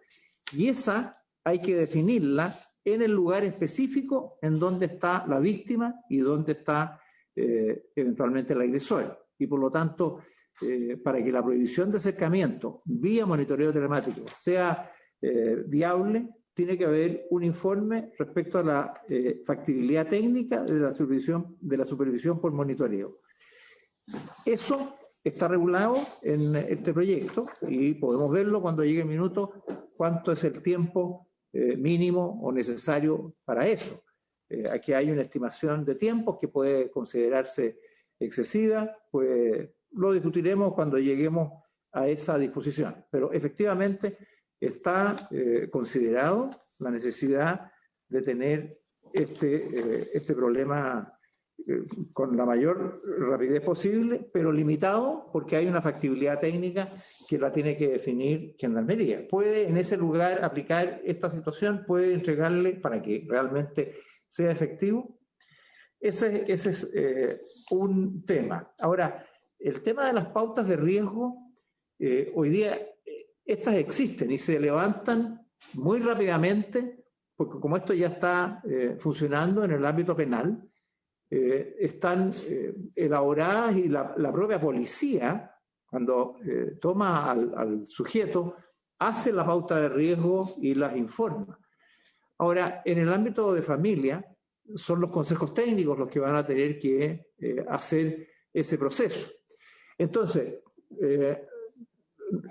y esa hay que definirla en el lugar específico en donde está la víctima y donde está eventualmente el agresor. Y por lo tanto, para que la prohibición de acercamiento vía monitoreo telemático sea viable, tiene que haber un informe respecto a la factibilidad técnica de la supervisión por monitoreo. Eso está regulado en este proyecto y podemos verlo cuando llegue el minuto cuánto es el tiempo mínimo o necesario para eso. Aquí hay una estimación de tiempos que puede considerarse excesiva, pues lo discutiremos cuando lleguemos a esa disposición. Pero efectivamente está considerado la necesidad de tener este problema con la mayor rapidez posible, pero limitado porque hay una factibilidad técnica que la tiene que definir Gendarmería. Puede en ese lugar aplicar esta situación, puede entregarle para que realmente sea efectivo. Ese es un tema. Ahora, el tema de las pautas de riesgo, hoy día estas existen y se levantan muy rápidamente, porque como esto ya está funcionando en el ámbito penal, están elaboradas y la propia policía, cuando toma al sujeto, hace la pauta de riesgo y las informa. Ahora, en el ámbito de familia, son los consejos técnicos los que van a tener que hacer ese proceso. Entonces,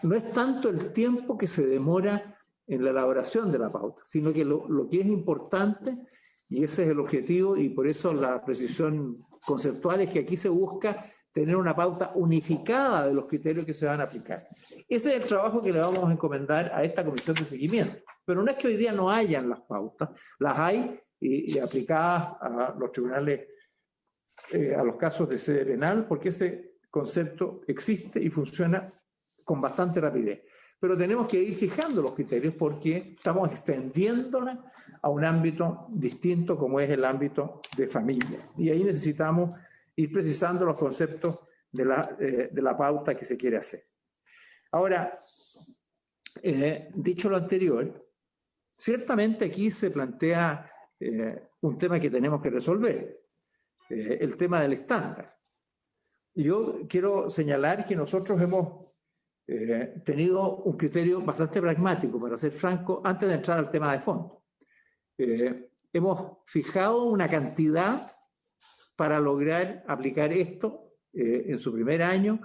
no es tanto el tiempo que se demora en la elaboración de la pauta, sino que lo que es importante, y ese es el objetivo, y por eso la precisión conceptual es que aquí se busca tener una pauta unificada de los criterios que se van a aplicar. Ese es el trabajo que le vamos a encomendar a esta comisión de seguimiento. Pero no es que hoy día no hayan las pautas, las hay y aplicadas a los tribunales, a los casos de sede penal, porque ese concepto existe y funciona con bastante rapidez. Pero tenemos que ir fijando los criterios porque estamos extendiéndola a un ámbito distinto como es el ámbito de familia. Y ahí necesitamos ir precisando los conceptos de la pauta que se quiere hacer. Ahora, dicho lo anterior, ciertamente aquí se plantea un tema que tenemos que resolver, el tema del estándar. Yo quiero señalar que nosotros hemos tenido un criterio bastante pragmático, para ser franco, antes de entrar al tema de fondo. Hemos fijado una cantidad para lograr aplicar esto en su primer año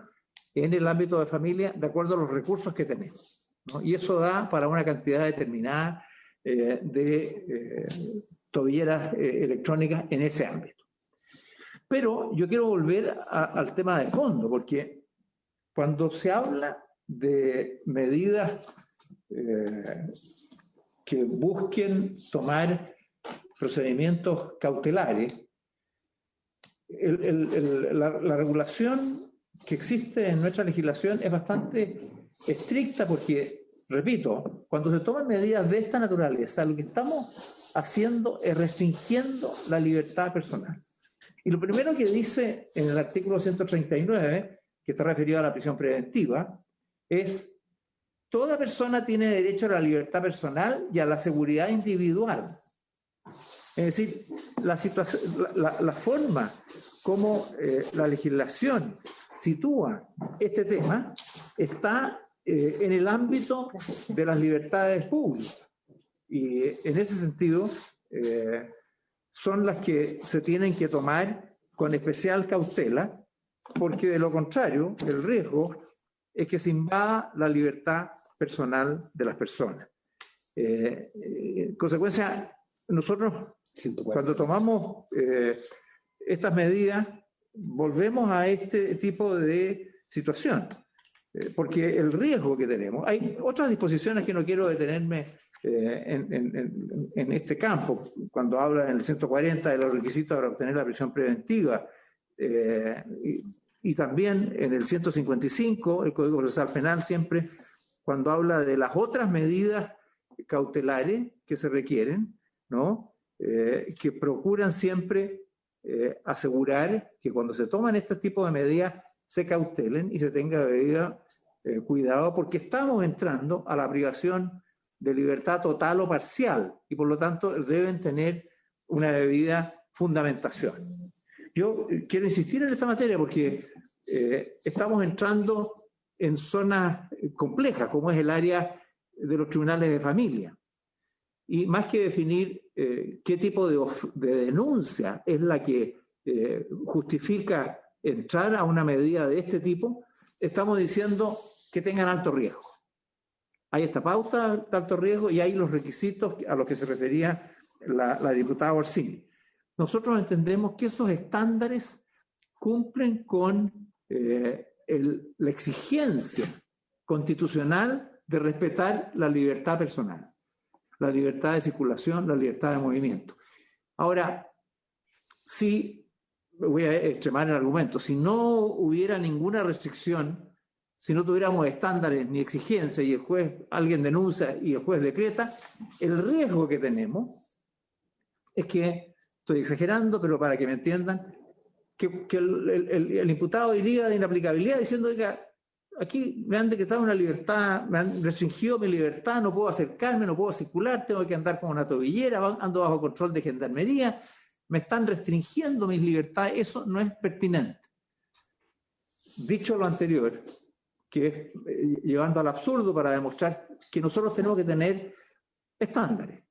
en el ámbito de familia, de acuerdo a los recursos que tenemos, ¿no? Y eso da para una cantidad determinada de tobilleras electrónicas en ese ámbito. Pero yo quiero volver al tema de fondo, porque cuando se habla de medidas que busquen tomar procedimientos cautelares, la regulación que existe en nuestra legislación es bastante estricta porque, repito, cuando se toman medidas de esta naturaleza, lo que estamos haciendo es restringiendo la libertad personal. Y lo primero que dice en el artículo 139, que está referido a la prisión preventiva, es: toda persona tiene derecho a la libertad personal y a la seguridad individual. Es decir, la forma como la legislación sitúa este tema está en el ámbito de las libertades públicas. Y en ese sentido son las que se tienen que tomar con especial cautela, porque de lo contrario, el riesgo es que se invada la libertad personal de las personas. En consecuencia, nosotros cuando tomamos estas medidas volvemos a este tipo de situación, porque el riesgo que tenemos, hay otras disposiciones que no quiero detenerme en este campo, cuando habla en el 140 de los requisitos para obtener la prisión preventiva, y también en el 155, el Código Procesal Penal, siempre cuando habla de las otras medidas cautelares que se requieren, ¿no? Que procuran siempre asegurar que cuando se toman este tipo de medidas se cautelen y se tenga debida cuidado, porque estamos entrando a la privación de libertad total o parcial y por lo tanto deben tener una debida fundamentación. Yo quiero insistir en esta materia porque estamos entrando en zonas complejas como es el área de los tribunales de familia. Y más que definir qué tipo de denuncia es la que justifica entrar a una medida de este tipo, estamos diciendo que tengan alto riesgo. Hay esta pauta de alto riesgo y hay los requisitos a los que se refería la diputada Orsini. Nosotros entendemos que esos estándares cumplen con la exigencia constitucional de respetar la libertad personal, la libertad de circulación, la libertad de movimiento. Ahora, si, voy a extremar el argumento, si no hubiera ninguna restricción, si no tuviéramos estándares ni exigencias y el juez, alguien denuncia y el juez decreta, el riesgo que tenemos es que, estoy exagerando, pero para que me entiendan, que el imputado iría de inaplicabilidad diciendo, oiga, aquí me han decretado una libertad, me han restringido mi libertad, no puedo acercarme, no puedo circular, tengo que andar con una tobillera, ando bajo control de gendarmería, me están restringiendo mis libertades, eso no es pertinente. Dicho lo anterior, que es llevando al absurdo para demostrar que nosotros tenemos que tener estándares.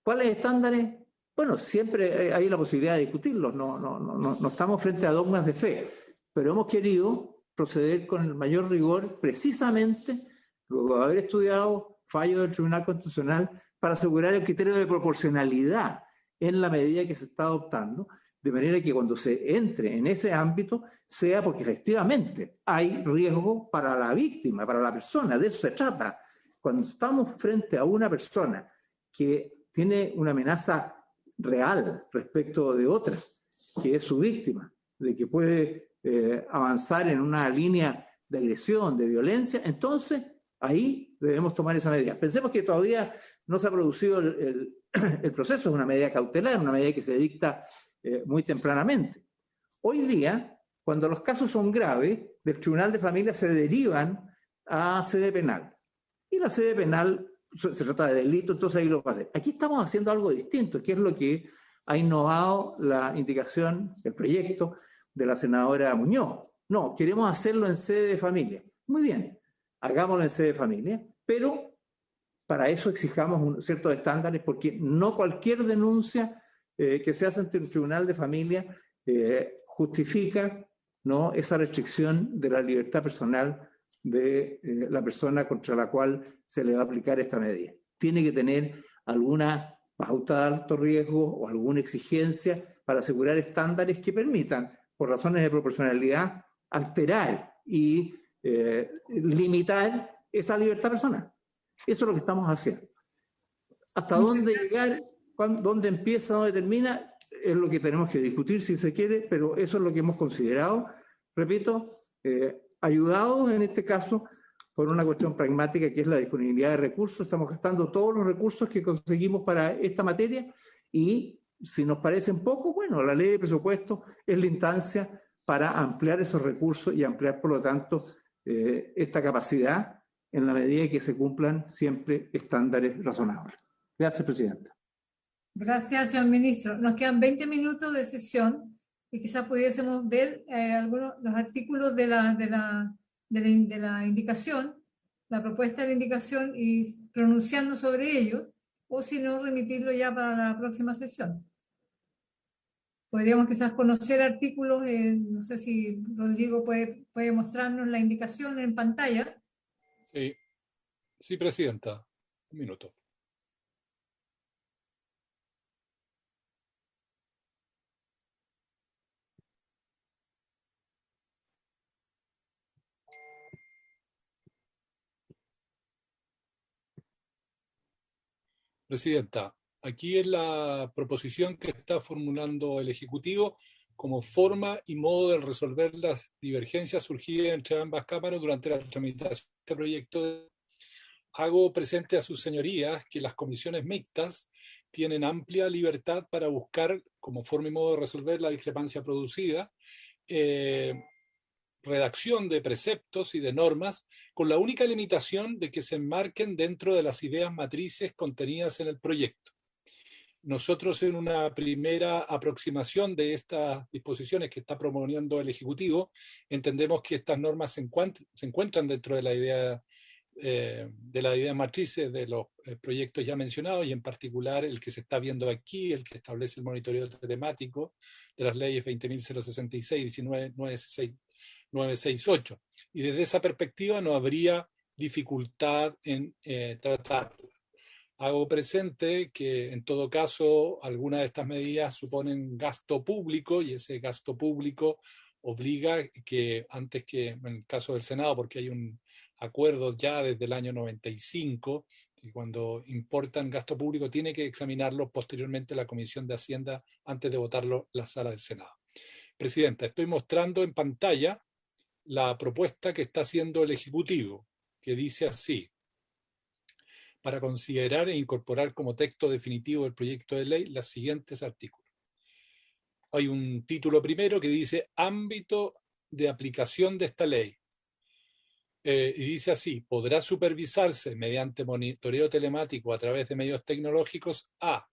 ¿Cuáles estándares? Bueno, siempre hay la posibilidad de discutirlos, no estamos frente a dogmas de fe, pero hemos querido proceder con el mayor rigor precisamente luego de haber estudiado fallos del Tribunal Constitucional para asegurar el criterio de proporcionalidad en la medida que se está adoptando, de manera que cuando se entre en ese ámbito sea porque efectivamente hay riesgo para la víctima, para la persona, de eso se trata. Cuando estamos frente a una persona que tiene una amenaza real respecto de otra, que es su víctima, de que puede avanzar en una línea de agresión, de violencia, entonces ahí debemos tomar esa medida. Pensemos que todavía no se ha producido el proceso, es una medida cautelar, una medida que se dicta muy tempranamente. Hoy día, cuando los casos son graves, del Tribunal de Familia se derivan a sede penal. Y la sede penal se trata de delito, entonces ahí lo va a hacer. Aquí estamos haciendo algo distinto, que es lo que ha innovado la indicación, el proyecto de la senadora Muñoz. No, queremos hacerlo en sede de familia. Muy bien, hagámoslo en sede de familia, pero para eso exijamos ciertos estándares, porque no cualquier denuncia que se hace ante un tribunal de familia justifica, ¿no?, esa restricción de la libertad personal de la persona contra la cual se le va a aplicar esta medida. Tiene que tener alguna pauta de alto riesgo o alguna exigencia para asegurar estándares que permitan, por razones de proporcionalidad, alterar y limitar esa libertad personal. Eso es lo que estamos haciendo. ¿Hasta dónde llegar? ¿Dónde empieza? ¿Dónde termina? Es lo que tenemos que discutir si se quiere, pero eso es lo que hemos considerado, repito, ayudados en este caso por una cuestión pragmática que es la disponibilidad de recursos. Estamos gastando todos los recursos que conseguimos para esta materia y si nos parecen poco, bueno, la ley de presupuesto es la instancia para ampliar esos recursos y ampliar, por lo tanto, esta capacidad en la medida que se cumplan siempre estándares razonables. Gracias, Presidenta. Gracias, señor ministro. Nos quedan 20 minutos de sesión y quizás pudiésemos ver algunos los artículos de la indicación, la propuesta de la indicación y pronunciarnos sobre ellos, o si no, remitirlo ya para la próxima sesión. Podríamos quizás conocer artículos, no sé si Rodrigo puede mostrarnos la indicación en pantalla. Sí. Sí, Presidenta. Un minuto. Presidenta, aquí es la proposición que está formulando el Ejecutivo como forma y modo de resolver las divergencias surgidas entre ambas cámaras durante la tramitación de este proyecto. Hago presente a sus señorías que las comisiones mixtas tienen amplia libertad para buscar, como forma y modo de resolver la discrepancia producida, redacción de preceptos y de normas con la única limitación de que se enmarquen dentro de las ideas matrices contenidas en el proyecto. Nosotros, en una primera aproximación de estas disposiciones que está proponiendo el Ejecutivo, entendemos que estas normas se encuentran dentro de la idea matrices de los proyectos ya mencionados, y en particular el que se está viendo aquí, el que establece el monitoreo telemático de las leyes 20.066 y 19.968. Y desde esa perspectiva no habría dificultad en tratarla. Hago presente que, en todo caso, algunas de estas medidas suponen gasto público, y ese gasto público obliga que, antes que en el caso del Senado, porque hay un acuerdo ya desde el año 95, que cuando importan gasto público tiene que examinarlo posteriormente la Comisión de Hacienda antes de votarlo la sala del Senado. Presidenta, estoy mostrando en pantalla la propuesta que está haciendo el Ejecutivo, que dice así: para considerar e incorporar como texto definitivo del proyecto de ley los siguientes artículos. Hay un título primero que dice ámbito de aplicación de esta ley. Y dice así: podrá supervisarse mediante monitoreo telemático a través de medios tecnológicos a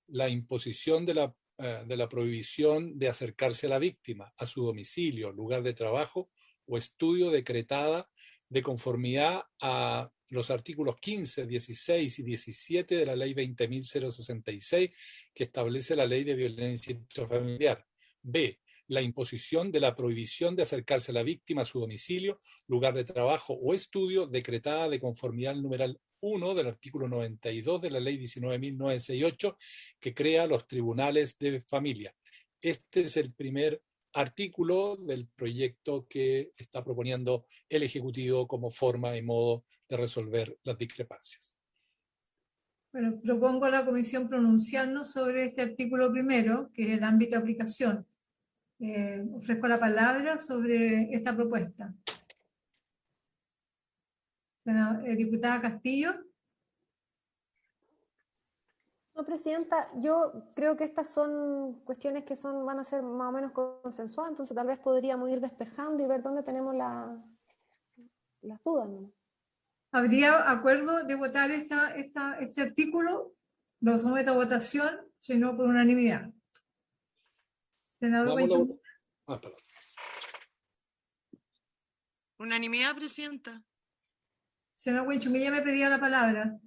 la imposición de la prohibición de acercarse a la víctima, a su domicilio, lugar de trabajo o estudio decretada de conformidad a los artículos 15, 16 y 17 de la Ley 20.066, que establece la Ley de Violencia Intrafamiliar. B. La imposición de la prohibición de acercarse a la víctima a su domicilio, lugar de trabajo o estudio, decretada de conformidad al numeral 1 del artículo 92 de la Ley 19.968, que crea los tribunales de familia. Este es el primer artículo del proyecto que está proponiendo el Ejecutivo como forma y modo de resolver las discrepancias. Bueno, propongo a la Comisión pronunciarnos sobre este artículo primero, que es el ámbito de aplicación. Ofrezco la palabra sobre esta propuesta. Diputada Castillo. No, Presidenta, yo creo que estas son cuestiones que van a ser más o menos consensuadas, entonces tal vez podríamos ir despejando y ver dónde tenemos las dudas, ¿no? ¿Habría acuerdo de votar este artículo? Lo someto a votación, si no por unanimidad. Senador Huenchumilla. Unanimidad, Presidenta. Senador Huenchumilla me pedía la palabra.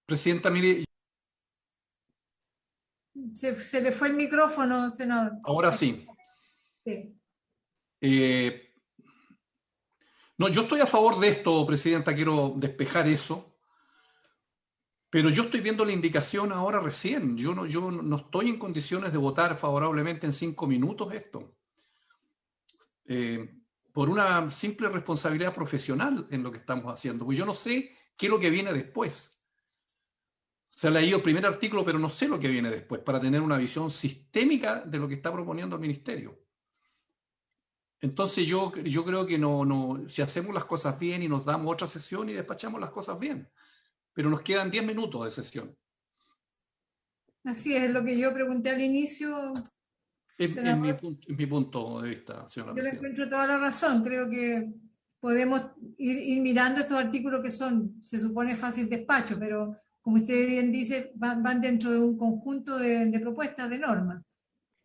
Presidenta, mire. Se le fue el micrófono, senador. Ahora sí. Sí. No, yo estoy a favor de esto, Presidenta, quiero despejar eso, pero yo estoy viendo la indicación ahora recién. Yo no estoy en condiciones de votar favorablemente en 5 minutos esto. Por una simple responsabilidad profesional en lo que estamos haciendo, porque yo no sé qué es lo que viene después. Se ha leído el primer artículo, pero no sé lo que viene después, para tener una visión sistémica de lo que está proponiendo el Ministerio. Entonces yo creo que si hacemos las cosas bien y nos damos otra sesión y despachamos las cosas bien, pero nos quedan 10 minutos de sesión. Así es, lo que yo pregunté al inicio. Es mi punto de vista, señora Yo le Presidenta. encuentro toda la razón. Creo que podemos ir mirando estos artículos que se supone fácil despacho, pero como usted bien dice, van dentro de un conjunto de propuestas de normas,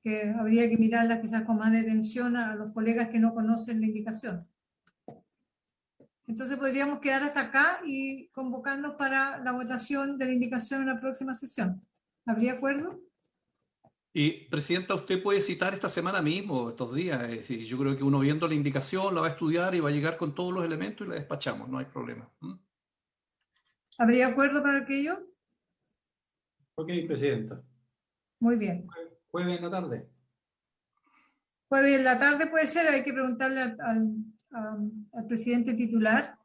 que habría que mirarlas quizás con más detención a los colegas que no conocen la indicación. Entonces podríamos quedar hasta acá y convocarnos para la votación de la indicación en la próxima sesión. ¿Habría acuerdo? Y, Presidenta, usted puede citar esta semana mismo, estos días. Es decir, yo creo que uno viendo la indicación la va a estudiar y va a llegar con todos los elementos y la despachamos, no hay problema. ¿Habría acuerdo para aquello? Ok, presidenta. Muy bien. Jueves en la tarde. Jueves en la tarde puede ser, hay que preguntarle al presidente titular.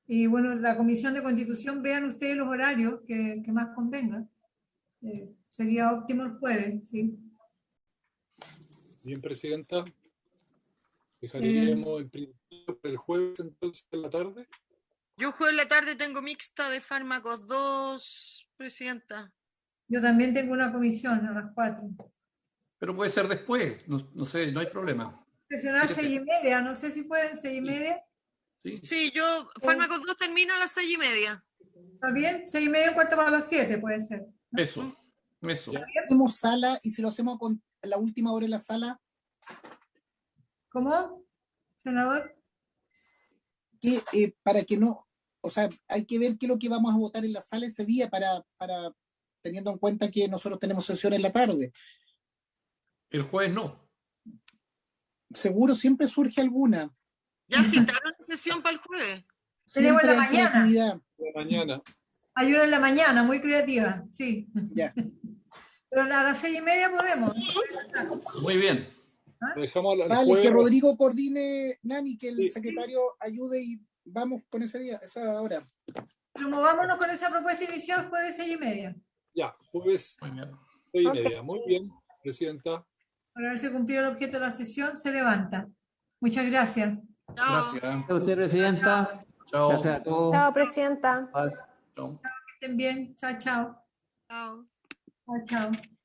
Y bueno, la Comisión de Constitución, vean ustedes los horarios que más convengan. Sería óptimo el jueves, ¿sí? Bien, presidenta. Dejaríamos en principio el jueves entonces en la tarde. Yo jueves en la tarde tengo mixta de fármacos 2, presidenta. Yo también tengo una comisión a las 4. Pero puede ser después, no sé, no hay problema. Sesionar 6:30, no sé si pueden 6:30. Sí, yo fármacos 2 termino a las 6:30. ¿Está bien? 6:30, 6:45 puede ser. Eso. Tenemos sala, y si lo hacemos con la última hora en la sala. ¿Cómo, senador? Que para que no, o sea, hay que ver qué es lo que vamos a votar en la sala ese día para teniendo en cuenta que nosotros tenemos sesión en la tarde. El jueves no. Seguro siempre surge alguna. ¿Ya citaron la sesión para el jueves? Tenemos Siempre la hay mañana. creatividad. Mañana. Hay una en la mañana, muy creativa, sí. Ya. Pero a las 6:30 podemos. Muy bien. Dejamos el Vale, jueves. que Rodrigo coordine, Nani, que el secretario ayude y vamos con ese día, esa hora. Promovámonos con esa propuesta inicial jueves 6:30. Ya, jueves 6:30. Muy bien, presidenta. Para haberse cumplido el objeto de la sesión, se levanta. Muchas gracias. Gracias. A usted, presidenta. Chao. Gracias a todos. Chao, presidenta. Paz. Chao. Que estén bien. Chao, chao. Chao. Chao, chao.